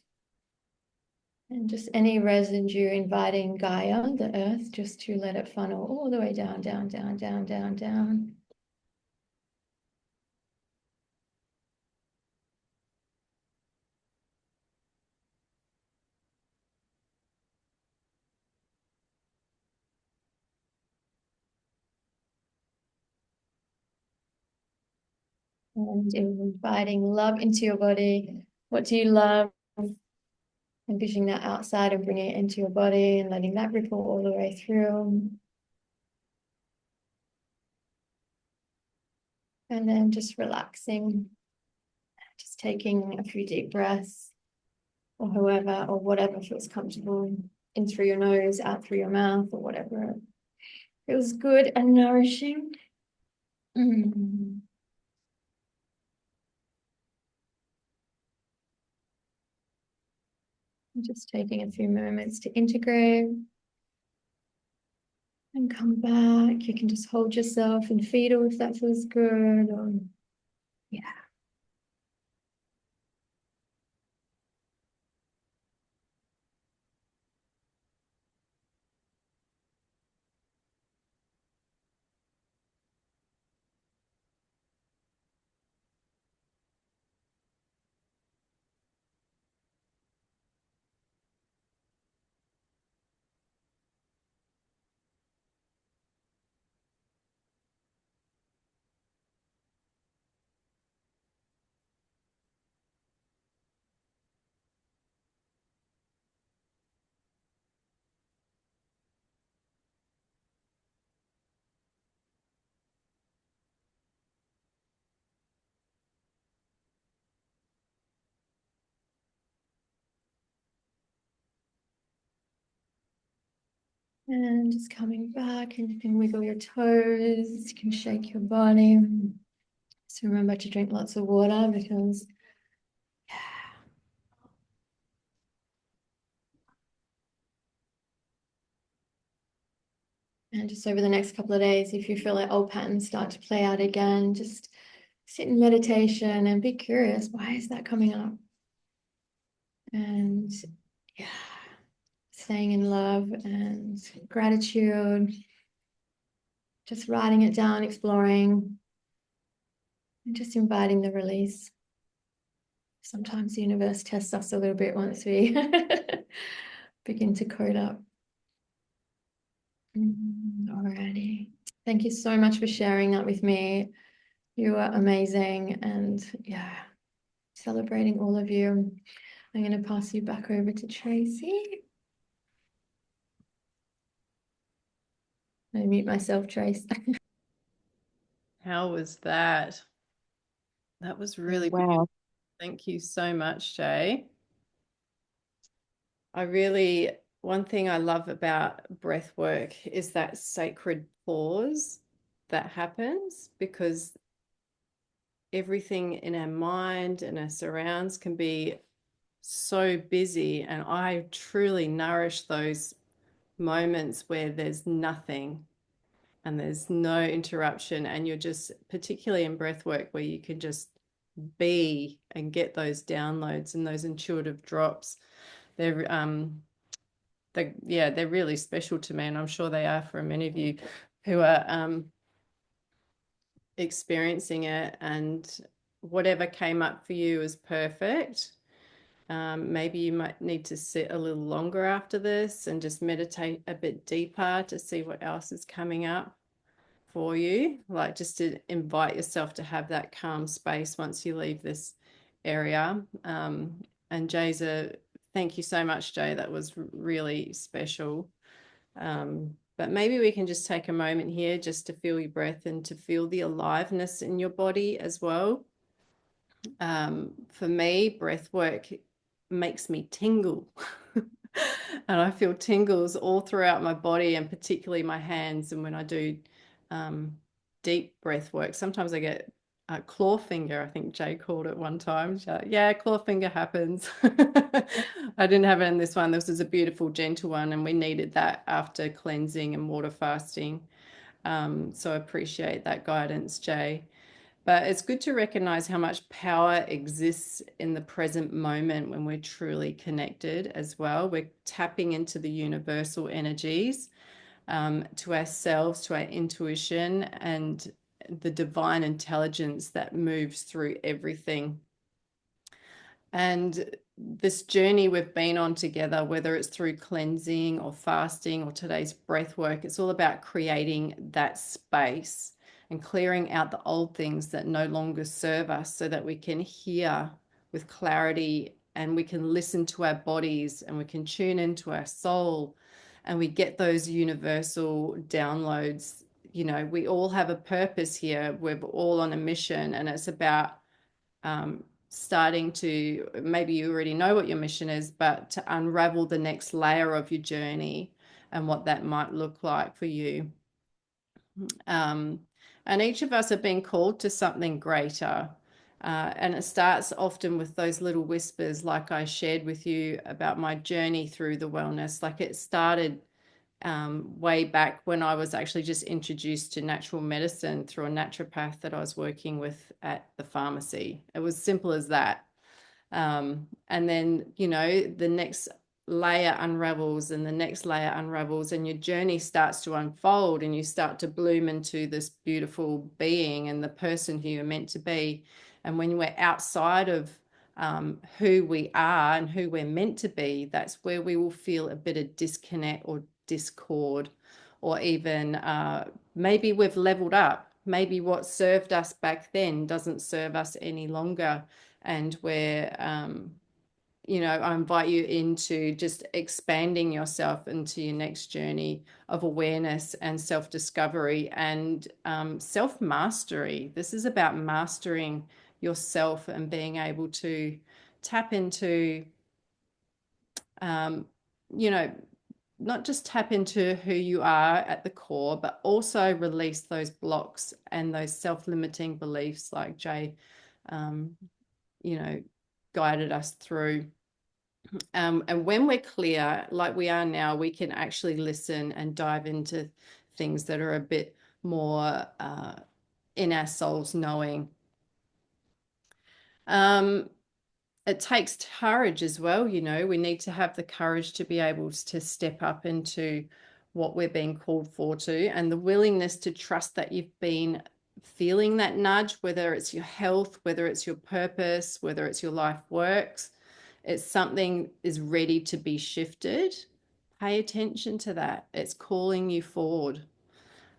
And just any residue inviting Gaia, the earth, just to let it funnel all the way down, down, down, down, down, down. And inviting love into your body. What do you love? Envisioning that outside and bringing it into your body and letting that ripple all the way through. And then just relaxing, just taking a few deep breaths, or however, or whatever feels comfortable, in through your nose, out through your mouth, or whatever feels good and nourishing. Just taking a few moments to integrate and come back. You can just hold yourself in fetal if that feels good. Or, yeah. And just coming back, and you can wiggle your toes, you can shake your body. So remember to drink lots of water because, yeah. And just over the next couple of days, if you feel like old patterns start to play out again, just sit in meditation and be curious, why is that coming up? And yeah, staying in love and gratitude, just writing it down, exploring, and just inviting the release. Sometimes the universe tests us a little bit once we begin to code up. Alrighty. Thank you so much for sharing that with me. You are amazing, and yeah, celebrating all of you. I'm going to pass you back over to Tracy. I mute myself, Trace. How was that? That was really Wow. beautiful. Thank you so much, Jay. One thing I love about breath work is that sacred pause that happens, because everything in our mind and our surrounds can be so busy, and I truly nourish those moments where there's nothing and there's no interruption, and you're just, particularly in breath work, where you can just be and get those downloads and those intuitive drops. They're they're really special to me, and I'm sure they are for many of you who are experiencing it. And whatever came up for you is perfect. Maybe you might need to sit a little longer after this and just meditate a bit deeper to see what else is coming up. for you, like just to invite yourself to have that calm space once you leave this area. And Jay's thank you so much, Jay. That was really special. But maybe we can just take a moment here just to feel your breath and to feel the aliveness in your body as well. For me, breath work makes me tingle. And I feel tingles all throughout my body and particularly my hands. And when I do deep breath work, sometimes I get claw finger. I think Jay called it one time. Yeah, claw finger happens. I didn't have it in this one. This was a beautiful, gentle one, and we needed that after cleansing and water fasting. So I appreciate that guidance, Jay. But it's good to recognize how much power exists in the present moment when we're truly connected as well. We're tapping into the universal energies, to ourselves, to our intuition, and the divine intelligence that moves through everything. And this journey we've been on together, whether it's through cleansing or fasting or today's breath work, it's all about creating that space and clearing out the old things that no longer serve us so that we can hear with clarity and we can listen to our bodies and we can tune into our soul and we get those universal downloads. You know, we all have a purpose here. We're all on a mission, and it's about starting to, maybe you already know what your mission is, but to unravel the next layer of your journey and what that might look like for you. And each of us are being called to something greater. And it starts often with those little whispers, like I shared with you about my journey through the wellness. Like it started way back when I was actually just introduced to natural medicine through a naturopath that I was working with at the pharmacy. It was simple as that. And then, you know, the next layer unravels and the next layer unravels and your journey starts to unfold and you start to bloom into this beautiful being and the person who you're meant to be. And when we're outside of who we are and who we're meant to be, that's where we will feel a bit of disconnect or discord, or even maybe we've leveled up. Maybe what served us back then doesn't serve us any longer. And we're, you know, I invite you into just expanding yourself into your next journey of awareness and self-discovery and self-mastery. This is about mastering yourself and being able to tap into, you know, not just tap into who you are at the core, but also release those blocks and those self-limiting beliefs like Jay, you know, guided us through. And when we're clear, like we are now, we can actually listen and dive into things that are a bit more in our soul's knowing. It takes courage as well. You know, we need to have the courage to be able to step up into what we're being called for to, and the willingness to trust that you've been feeling that nudge, whether it's your health, whether it's your purpose, whether it's your life works. It's something is ready to be shifted. Pay attention to that. It's calling you forward.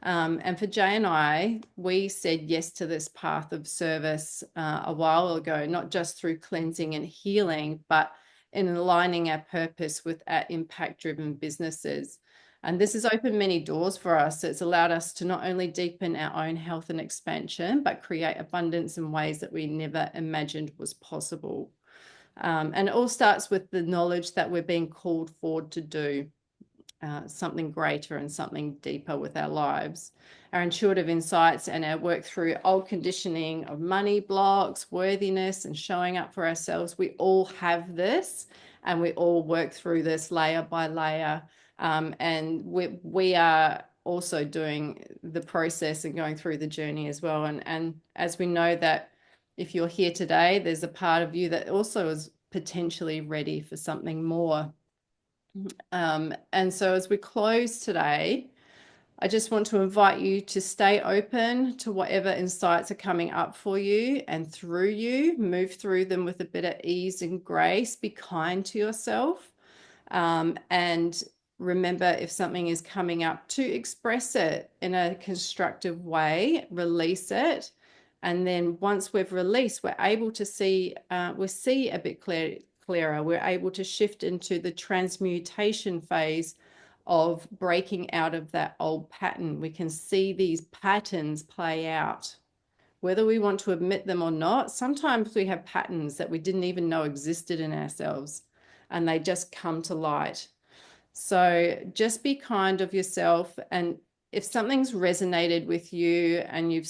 And for Jay and I, we said yes to this path of service a while ago, not just through cleansing and healing, but in aligning our purpose with our impact-driven businesses. And this has opened many doors for us. It's allowed us to not only deepen our own health and expansion, but create abundance in ways that we never imagined was possible. And it all starts with the knowledge that we're being called forward to do something greater and something deeper with our lives. Our intuitive insights and our work through old conditioning of money blocks, worthiness, and showing up for ourselves. We all have this, and we all work through this layer by layer. And we are also doing the process and going through the journey as well. And as we know that if you're here today, there's a part of you that also is potentially ready for something more. And so as we close today, I just want to invite you to stay open to whatever insights are coming up for you and through you. Move through them with a bit of ease and grace. Be kind to yourself. And remember if something is coming up to express it in a constructive way, release it. And then once we've released, we're able to see, we see a bit clearer. We're able to shift into the transmutation phase of breaking out of that old pattern. We can see these patterns play out, whether we want to admit them or not. Sometimes we have patterns that we didn't even know existed in ourselves, and they just come to light. So just be kind of yourself. And if something's resonated with you and you've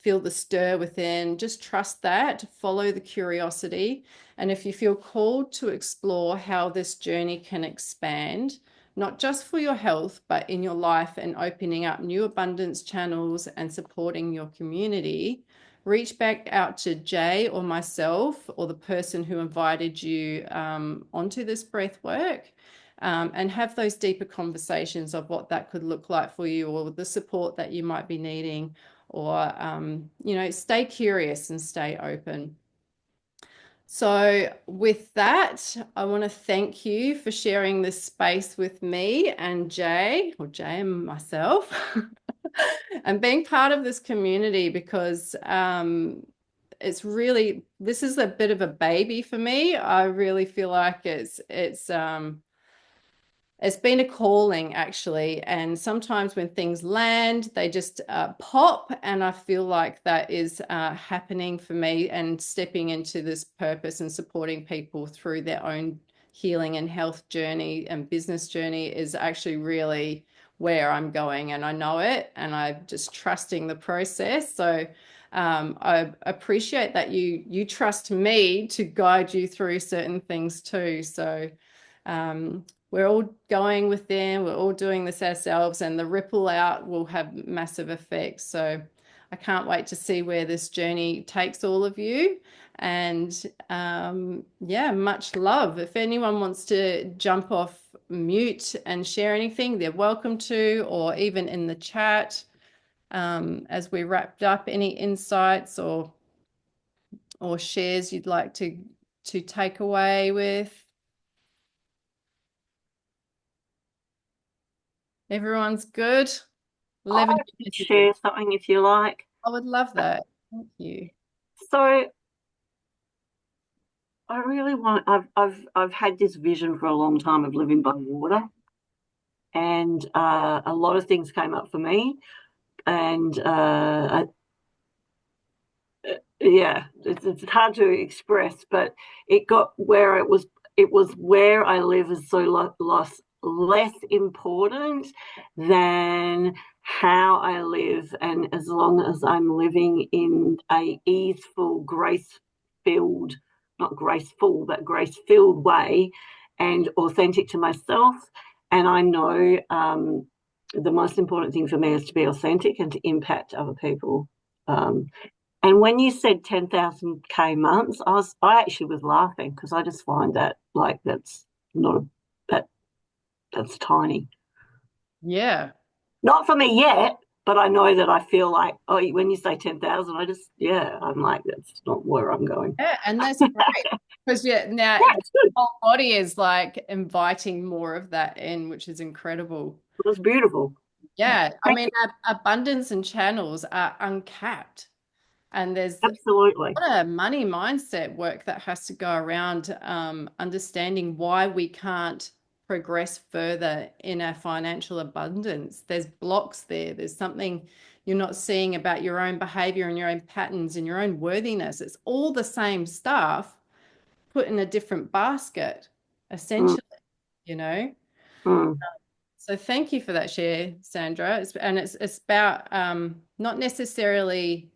feel the stir within, just trust that, follow the curiosity. And if you feel called to explore how this journey can expand, not just for your health, but in your life and opening up new abundance channels and supporting your community, reach back out to Jay or myself or the person who invited you onto this breath work. And have those deeper conversations of what that could look like for you, or the support that you might be needing, or, stay curious and stay open. So with that, I want to thank you for sharing this space with me and Jay and myself, and being part of this community, because this is a bit of a baby for me. I really feel like it's been a calling, actually. And sometimes when things land, they just pop. And I feel like that is happening for me, and stepping into this purpose and supporting people through their own healing and health journey and business journey is actually really where I'm going. And I know it, and I'm just trusting the process. So I appreciate that you trust me to guide you through certain things too. So we're all going within, we're all doing this ourselves, and the ripple out will have massive effects. So I can't wait to see where this journey takes all of you. And much love. If anyone wants to jump off mute and share anything, they're welcome to, or even in the chat as we wrapped up, any insights or shares you'd like to take away with. Everyone's good. I can share something if you like. I would love that. Thank you. So I really want. I've had this vision for a long time of living by water, and a lot of things came up for me, and it's hard to express, but it got where it was where I live is so less important than how I live. And as long as I'm living in a easeful, grace-filled, not graceful, but grace-filled way, and authentic to myself, and I know the most important thing for me is to be authentic and to impact other people. And when you said 10,000K months, I actually was laughing, because I just find that that's tiny. Yeah. Not for me yet, but I know that I feel like, when you say 10,000, I'm like, that's not where I'm going. Yeah, and that's great, because now the whole body is like inviting more of that in, which is incredible. It's beautiful. Yeah, I mean, abundance and channels are uncapped. And there's absolutely a lot of money mindset work that has to go around understanding why we can't progress further in our financial abundance. There's blocks there. There's something you're not seeing about your own behavior and your own patterns and your own worthiness. It's all the same stuff put in a different basket, essentially, So thank you for that share, Sandra. It's about not necessarily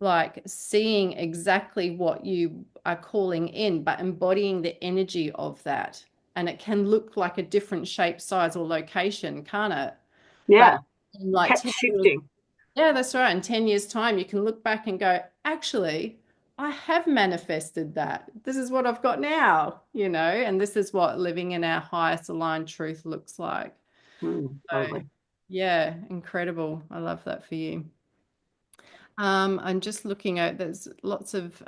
like seeing exactly what you are calling in, but embodying the energy of that. And it can look like a different shape, size, or location, can't it? Yeah. But like shifting. Yeah, that's right. In 10 years' time, you can look back and go, actually, I have manifested that. This is what I've got now, and this is what living in our highest aligned truth looks like. Totally. Yeah, incredible. I love that for you. I'm just looking at, there's lots of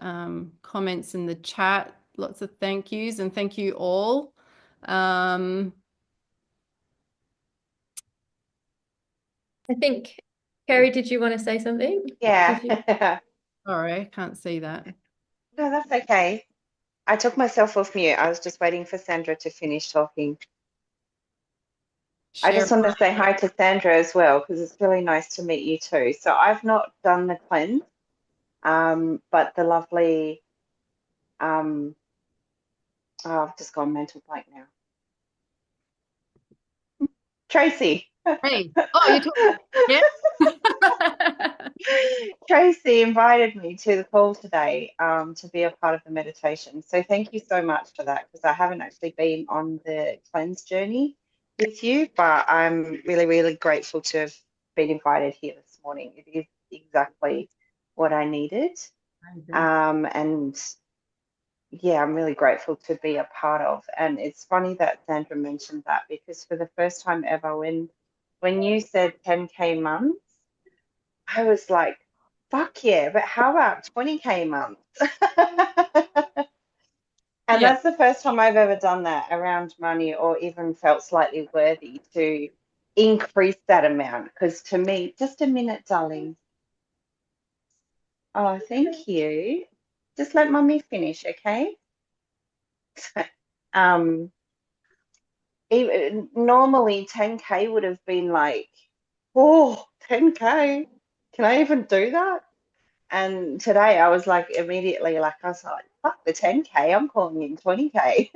comments in the chat, lots of thank yous, and thank you all. I think, Kerry, did you want to say something? Yeah. Did you? Sorry, I can't see that. No, that's okay. I took myself off mute. I was just waiting for Sandra to finish talking. I Share. just want to say hi to Sandra as well, because it's really nice to meet you too. So I've not done the cleanse, but the lovely, oh, I've just gone mental blank now. Tracy. Hey, oh, you're talking. Yeah. Tracy invited me to the call today to be a part of the meditation. So thank you so much for that, because I haven't actually been on the cleanse journey with you, but I'm really, really grateful to have been invited here this morning. It is exactly what I needed. And yeah, I'm really grateful to be a part of. And it's funny that Sandra mentioned that, because for the first time ever, when you said 10K months, I was like, fuck yeah, but how about 20K months? And Yeah. that's the first time I've ever done that around money, or even felt slightly worthy to increase that amount. Because to me, just a minute, darling. Oh, thank you. Just let mummy finish, okay? Um, even, normally 10K would have been like, oh, 10K. Can I even do that? And today I was like, immediately, like, I was like, fuck the 10K, I'm calling in 20K.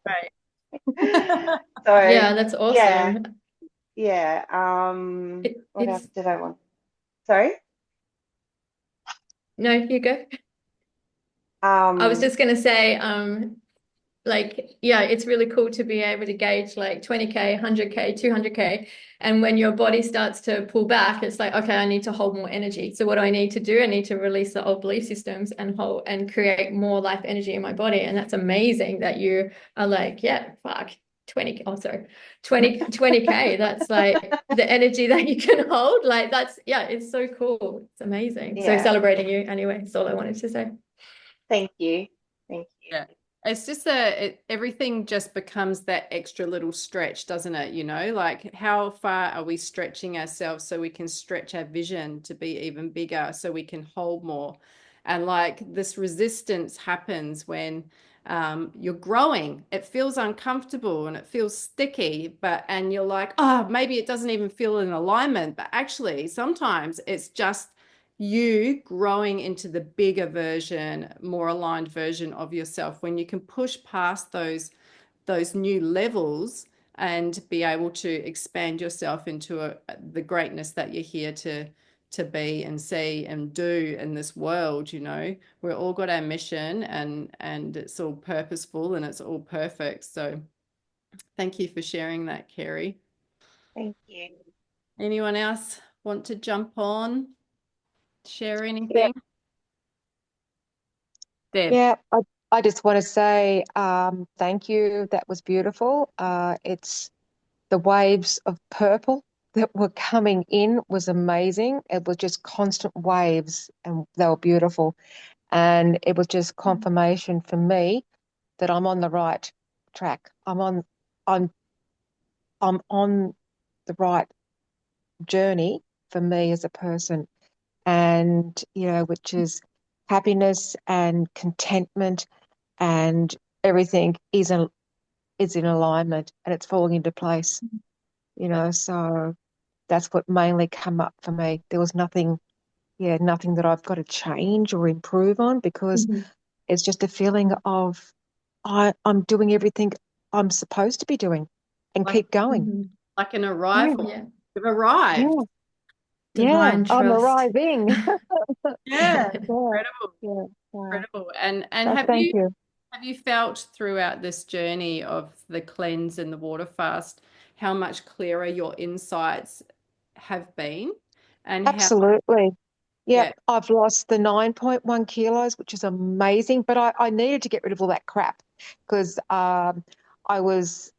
Right. So, Yeah, that's yeah, awesome. yeah. What else It's did I want? Sorry? no, you go. I was Um, just gonna say, like, yeah, it's really cool to be able to gauge like 20K, 100K, 200K. And when your body starts to pull back, it's like, okay, I need to hold more energy. So what do I need to do? I need to release the old belief systems and hold and create more life energy in my body. And that's amazing that you are like, yeah, fuck. 20, oh, sorry, 20K. That's like the energy that you can hold. Like that's, yeah, it's so cool. It's amazing. So yeah, celebrating you anyway. That's all I wanted to say. thank you. Thank you. Yeah. It's just everything just becomes that extra little stretch, doesn't it? You know, like how far are we stretching ourselves so we can stretch our vision to be even bigger, so we can hold more? And like this resistance happens when you're growing. It feels uncomfortable and it feels sticky, and you're like, oh, maybe it doesn't even feel in alignment. But actually, sometimes it's just you growing into the bigger version, more aligned version of yourself, when you can push past those new levels and be able to expand yourself into the greatness that you're here to be and see and do in this world. You know, we're all got our mission, and it's all purposeful and it's all perfect. So thank you for sharing that, Kerry. Thank you. Anyone else want to jump on, share Yeah, anything? Deb. yeah. I just want to say thank you. That was beautiful. It's the waves of purple that were coming in was amazing. It was just constant waves, and they were beautiful. And it was just confirmation for me that I'm on the right track. I'm I'm on the right journey for me as a person, and which is happiness and contentment, and everything is in alignment, and it's falling into place. So that's what mainly come up for me. There was nothing that I've got to change or improve on, because Mhm. it's just a feeling of I'm doing everything I'm supposed to be doing, and Like, keep going. Mhm. like an Yeah, arrival. Yeah. You've arrived. yeah, yeah. Divine I'm trust. arriving. Yeah, Yeah, incredible, yeah, yeah. incredible. And So thank you. have you felt throughout this journey of the cleanse and the water fast how much clearer your insights have been, and how, Absolutely. yeah, Yep, I've lost the 9.1 kilos, which is amazing. But I needed to get rid of all that crap, because I was,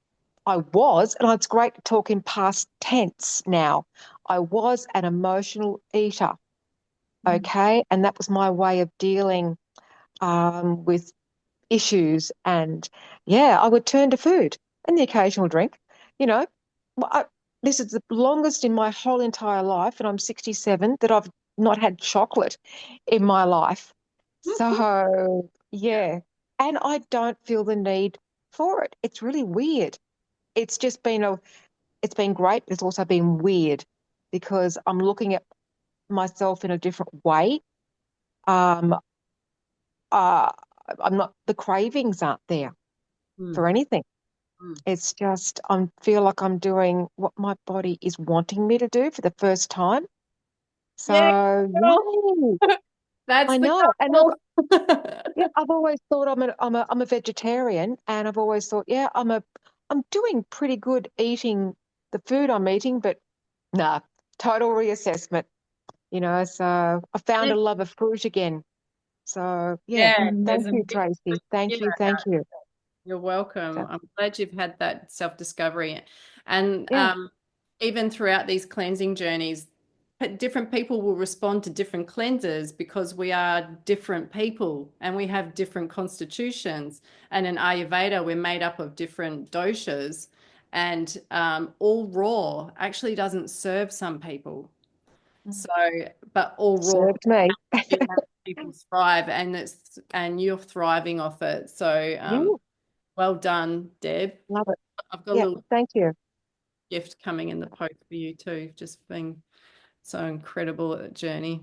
and it's great to talk in past tense now. I was an emotional eater, okay? And that was my way of dealing with issues. And yeah, I would turn to food and the occasional drink, you know. Well, this is the longest in my whole entire life, and I'm 67, that I've not had chocolate in my life. So, yeah. And I don't feel the need for it. It's really weird. It's just been it's been great, but it's also been weird because I'm looking at myself in a different way. Um, I'm not, the cravings aren't there for anything. It's just, I feel like I'm doing what my body is wanting me to do for the first time. So, yay. That's I the know. And look, goal. yeah, I've always thought I'm a vegetarian, and I've always thought, yeah, I'm doing pretty good eating the food I'm eating, but nah, total reassessment, so I found a love of fruit again. So yeah, Yeah, there's thank a you, big, Tracy. Thank yeah. you, thank you. You're welcome. So, I'm glad you've had that self-discovery. And yeah, even throughout these cleansing journeys, different people will respond to different cleanses because we are different people and we have different constitutions. And in Ayurveda, we're made up of different doshas. And all raw actually doesn't serve some people. So, but all raw served me. people thrive, and you're thriving off it. So, Yeah, well done, Deb. love it. I've got a Yeah, little thank you. gift coming in the post for you too. Just being so incredible at the journey.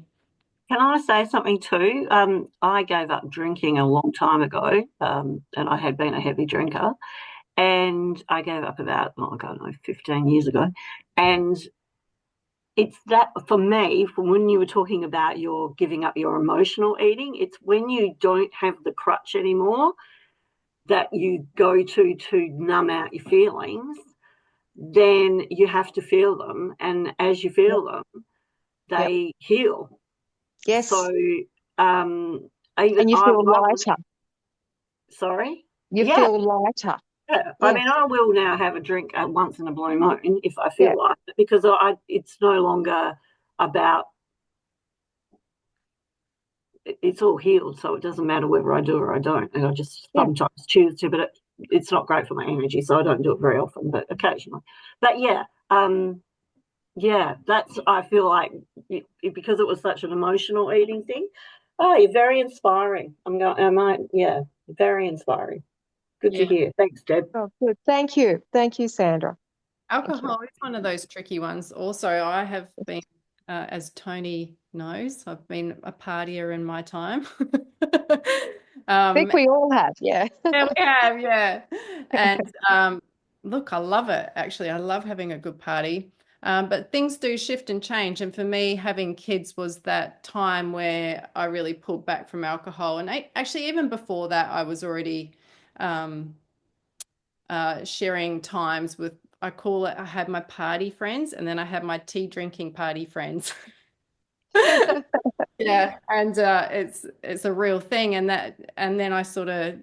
Can I say something too? I gave up drinking a long time ago, and I had been a heavy drinker, and I gave up about, I don't know, 15 years ago. And it's that for me, from when you were talking about your giving up your emotional eating, it's when you don't have the crutch anymore that you go to numb out your feelings, then you have to feel them. And as you Yep, feel them, yep. they heal. Yes. So even And you I feel lighter. sorry, You yeah, feel lighter. yeah. I Yeah, mean, I will now have a drink once in a blue moon if I yeah, feel like it, because it's no longer about, it's all healed, so it doesn't matter whether I do or I don't. And I just yeah. sometimes choose to, but it's not great for my energy, so I don't do it very often, but occasionally. But yeah, yeah, that's, I feel like because it was such an emotional eating thing. Oh, you're very inspiring. Yeah, very inspiring. Good to Yeah. hear. Thanks, Deb. Oh, good. Thank you. Thank you, Sandra. Thank you. Alcohol is one of those tricky ones. Also, I have been, as Tony knows, I've been a partier in my time. I think we all have, yeah. Yeah, we have, yeah. And look, I love it, actually. I love having a good party. But things do shift and change. And for me, having kids was that time where I really pulled back from alcohol. And actually, even before that, I was already um, sharing times with, I call it, I had my party friends and then I had my tea drinking party friends. Yeah, and it's a real thing, and then I sort of,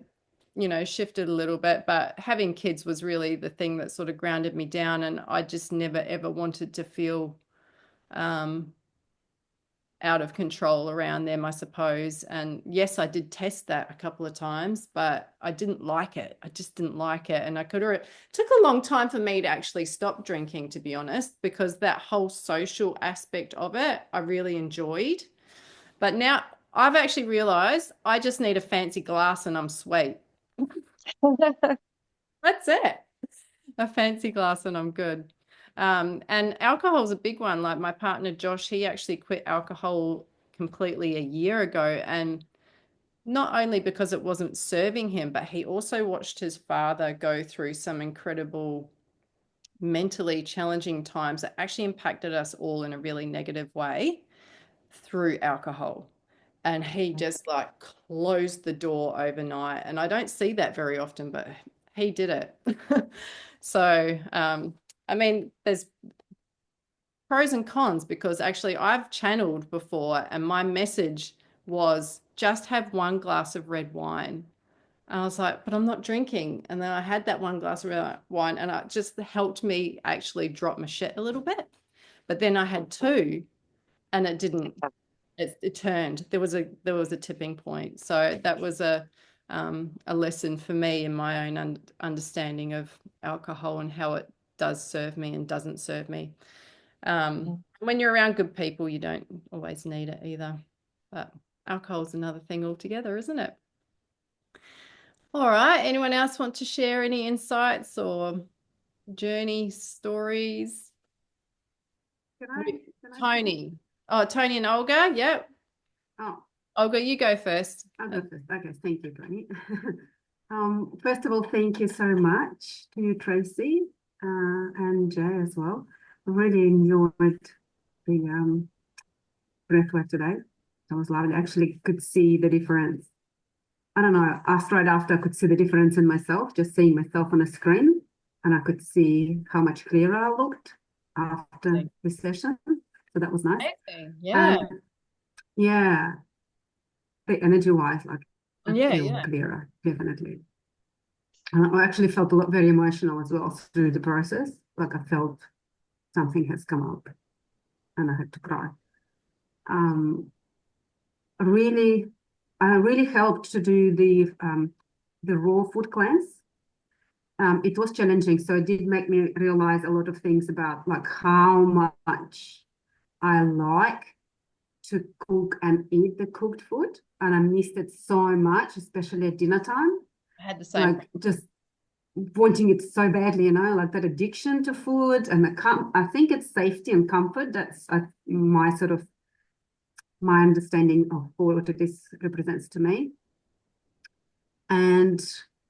shifted a little bit, but having kids was really the thing that sort of grounded me down, and I just never ever wanted to feel um out of control around them, I suppose. And yes, I did test that a couple of times, but I didn't like it. I just didn't like it. And it took a long time for me to actually stop drinking, to be honest, because that whole social aspect of it, I really enjoyed. But now I've actually realized I just need a fancy glass and I'm sweet. That's it. A fancy glass and I'm good. And alcohol is a big one. Like my partner Josh, he actually quit alcohol completely a year ago. And not only because it wasn't serving him, but he also watched his father go through some incredible mentally challenging times that actually impacted us all in a really negative way through alcohol. And he just like closed the door overnight. And I don't see that very often, but he did it. So, I mean, there's pros and cons because actually I've channeled before and my message was just have one glass of red wine. And I was like, but I'm not drinking. And then I had that one glass of red wine and it just helped me actually drop my shit a little bit. But then I had two and it didn't, it turned. There was a tipping point. So that was a lesson for me in my own understanding of alcohol and how it does serve me and doesn't serve me. When you're around good people, you don't always need it either. But alcohol's another thing altogether, isn't it? All right. Anyone else want to share any insights or journey stories? Tony. Oh, Tony and Olga. Yep. Oh, Olga, you go first. I'll go first. Okay, thank you, Tony. First of all, thank you so much to you, Tracy, and Jay as well. I really enjoyed the breathwork today. That was lovely. I actually could see the difference. I don't know, right after I could see the difference in myself, just seeing myself on a screen, and I could see how much clearer I looked after the session. So that was nice. Amazing. Yeah. And yeah, the energy-wise, like I feel Yeah. clearer, definitely. I actually felt very emotional as well through the process. Like I felt something has come up and I had to cry. I really helped to do the raw food cleanse. It was challenging, so it did make me realize a lot of things about like how much I like to cook and eat the cooked food, and I missed it so much, especially at dinner time. I had the same. Like just wanting it so badly, you know, like that addiction to food, and I think it's safety and comfort. That's my sort of my understanding of what this represents to me. And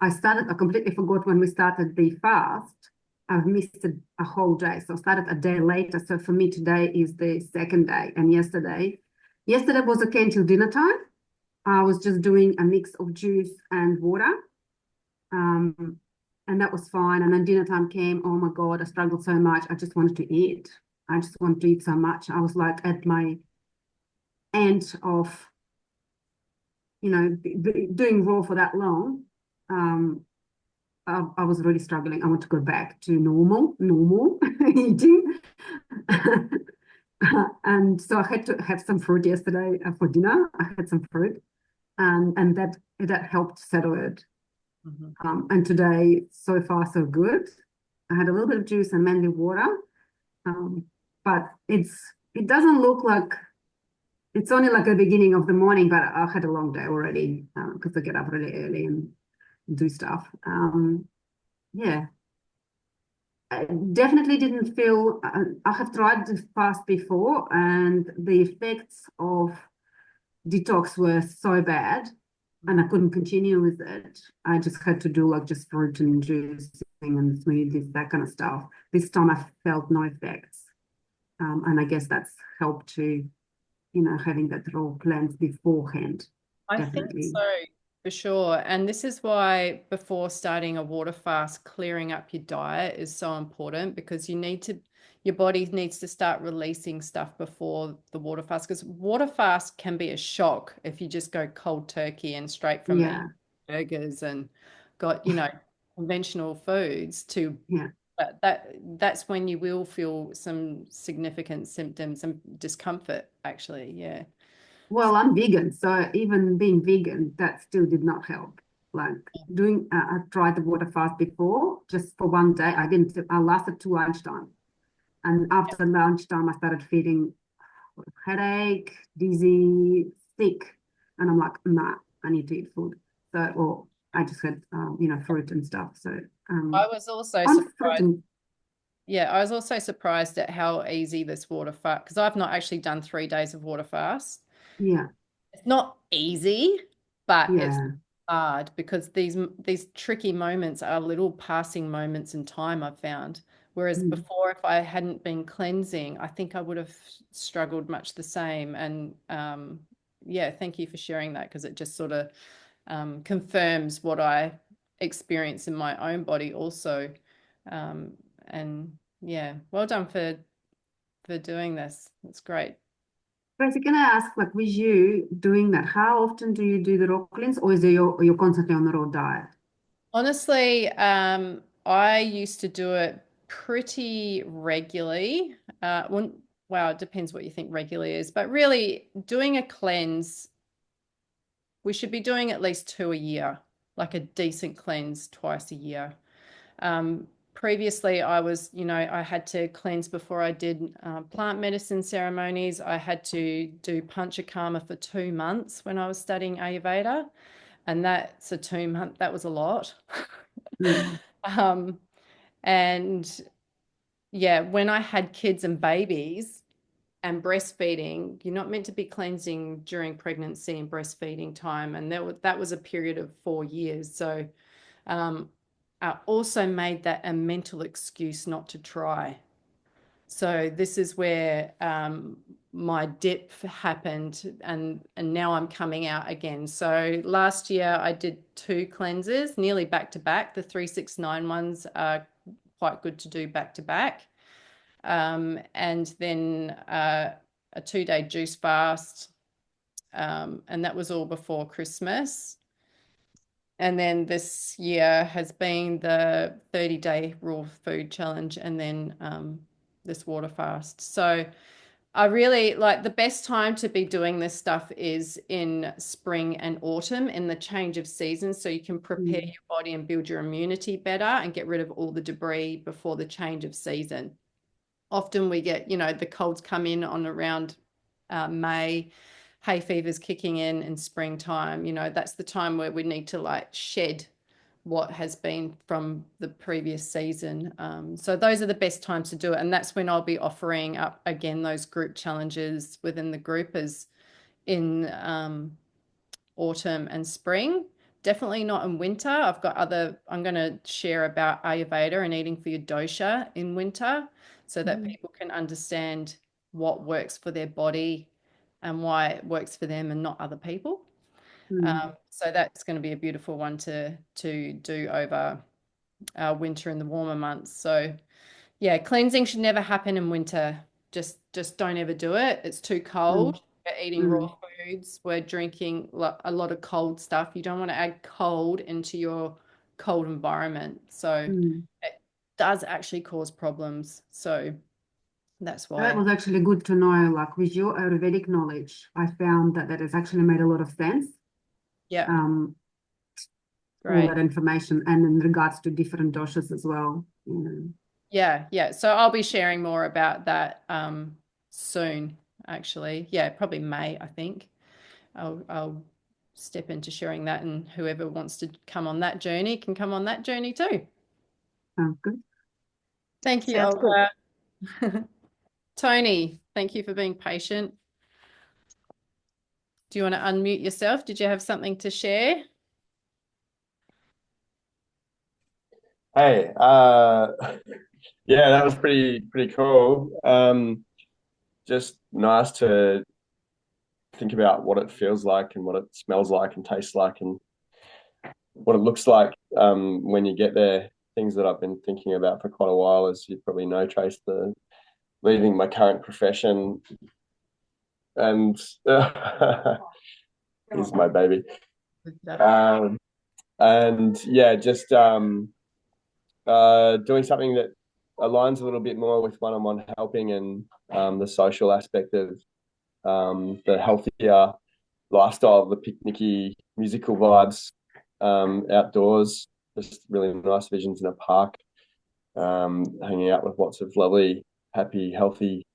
I completely forgot when we started the fast. I've missed a whole day. So I started a day later. So for me, today is the second day. And yesterday was okay until dinner time. I was just doing a mix of juice and water. And that was fine. And then dinner time came. Oh my God, I struggled so much. I just wanted to eat. I just wanted to eat so much. I was like at my end of, you know, doing raw for that long. I was really struggling. I want to go back to normal eating. And so I had to have some fruit yesterday for dinner. I had some fruit, and that helped settle it. And today, so far, so good. I had a little bit of juice and mainly water, but it doesn't look like it's only like the beginning of the morning, but I had a long day already because I get up really early and do stuff. Yeah, I definitely didn't feel. I have tried the fast before, and the effects of detox were so bad, and I couldn't continue with it. I just had to do like just fruit and juice and smoothies, that kind of stuff. This time I felt no effects, and I guess that's helped to, you know, having that raw cleanse beforehand. I Definitely. think so, for sure. And this is why before starting a water fast, clearing up your diet is so important, because your body needs to start releasing stuff before the water fast, because water fast can be a shock if you just go cold turkey and straight from eating burgers and got, you know, conventional foods to that's when you will feel some significant symptoms and discomfort, actually. Yeah. Well, I'm vegan, so even being vegan, that still did not help. Like I tried the water fast before, just for one day. I lasted to lunchtime. And after lunchtime, I started feeling headache, dizzy, sick. And I'm like, nah, I need to eat food. So, or I just had, you know, fruit and stuff. So I was also surprised. Yeah, I was also surprised at how easy this water fast, because I've not actually done 3 days of water fast. Yeah. It's not easy, but it's hard, because these tricky moments are little passing moments in time, I've found. Whereas before, if I hadn't been cleansing, I think I would have struggled much the same. And yeah, thank you for sharing that, because it just sort of confirms what I experience in my own body also. And yeah, well done for doing this. It's great. Tracy, can I ask, like, with you doing that, how often do you do the raw cleanse, or is it you're constantly on the raw diet? Honestly, I used to do it pretty regularly. Wow, it depends what you think regularly is, but really doing a cleanse, we should be doing at least 2 a year, like a decent cleanse twice a year. previously I was, I had to cleanse before I did plant medicine ceremonies. I had to do panchakarma for 2 months when I was studying Ayurveda, and that's a 2 month, that was a lot. And yeah, when I had kids and babies and breastfeeding, you're not meant to be cleansing during pregnancy and breastfeeding time. And that was a period of 4 years. So I also made that a mental excuse not to try. So this is where my dip happened, and now I'm coming out again. So last year I did 2 cleanses, nearly back to back. The 369 ones are quite good to do back to back. And then a 2-day juice fast, and that was all before Christmas. And then this year has been the 30-day raw food challenge, and then this water fast. So I really like, the best time to be doing this stuff is in spring and autumn, in the change of seasons, so you can prepare your body and build your immunity better and get rid of all the debris before the change of season. Often we get, the colds come in on around May, hay fever's kicking in springtime. That's the time where we need to like shed what has been from the previous season. So those are the best times to do it. And that's when I'll be offering up again those group challenges within the group, as in autumn and spring. Definitely not in winter. I'm going to share about Ayurveda and eating for your dosha in winter, so that people can understand what works for their body and why it works for them and not other people. So that's going to be a beautiful one to do over winter and the warmer months. So yeah, cleansing should never happen in winter. Just don't ever do it. It's too cold. We're eating raw foods. We're drinking a lot of cold stuff. You don't want to add cold into your cold environment. So it does actually cause problems. So that's why. That was actually good to know. Like with your Ayurvedic knowledge, I found that has actually made a lot of sense. Yeah. All Great. that information, and in regards to different doshas as well. Yeah. So I'll be sharing more about that soon, actually. Yeah, probably May, I think. I'll step into sharing that, and whoever wants to come on that journey can come on that journey too. Sounds good. Thank you, Sounds Olga. Tony, thank you for being patient. Do you want to unmute yourself? Did you have something to share? Hey, yeah, that was pretty cool. Just nice to think about what it feels like and what it smells like and tastes like and what it looks like when you get there. Things that I've been thinking about for quite a while, as you probably know, Trace, leaving my current profession, and he's my baby. And yeah, just doing something that aligns a little bit more with one-on-one helping and the social aspect of the healthier lifestyle, the picnicky musical vibes outdoors, just really nice visions in a park, hanging out with lots of lovely, happy, healthy,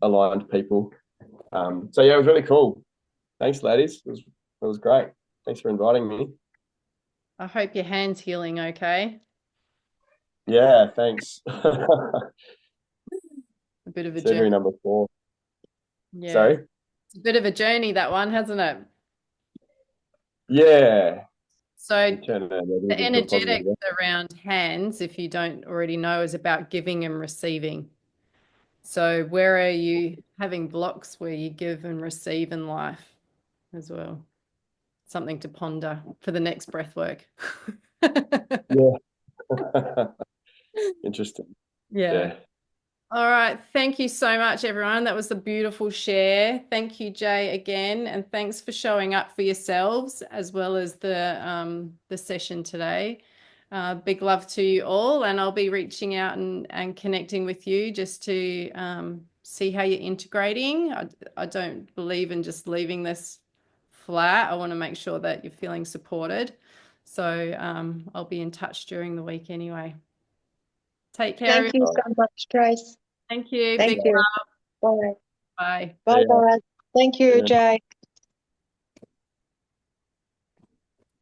aligned people. So yeah, it was really cool. Thanks, ladies. It was great. Thanks for inviting me. I hope your hand's healing okay. Yeah, thanks. A bit of a Surgery journey. number 4. Yeah. Sorry? It's a bit of a journey, that one, hasn't it? Yeah. So Turn that into the a positive, energetics yeah. around hands, if you don't already know, is about giving and receiving. So where are you having blocks where you give and receive in life as well? Something to ponder for the next breath work. Yeah. Interesting. Yeah. All right. Thank you so much, everyone. That was a beautiful share. Thank you, Jay, again. And thanks for showing up for yourselves as well as the session today. Big love to you all. And I'll be reaching out and connecting with you just to see how you're integrating. I don't believe in just leaving this flat. I want to make sure that you're feeling supported. So I'll be in touch during the week anyway. Take care. Thank you so much, Trace. Thank you. Thank Big you. love. Bye. Bye. Bye, Yeah. guys. Thank you, Yeah. Jay.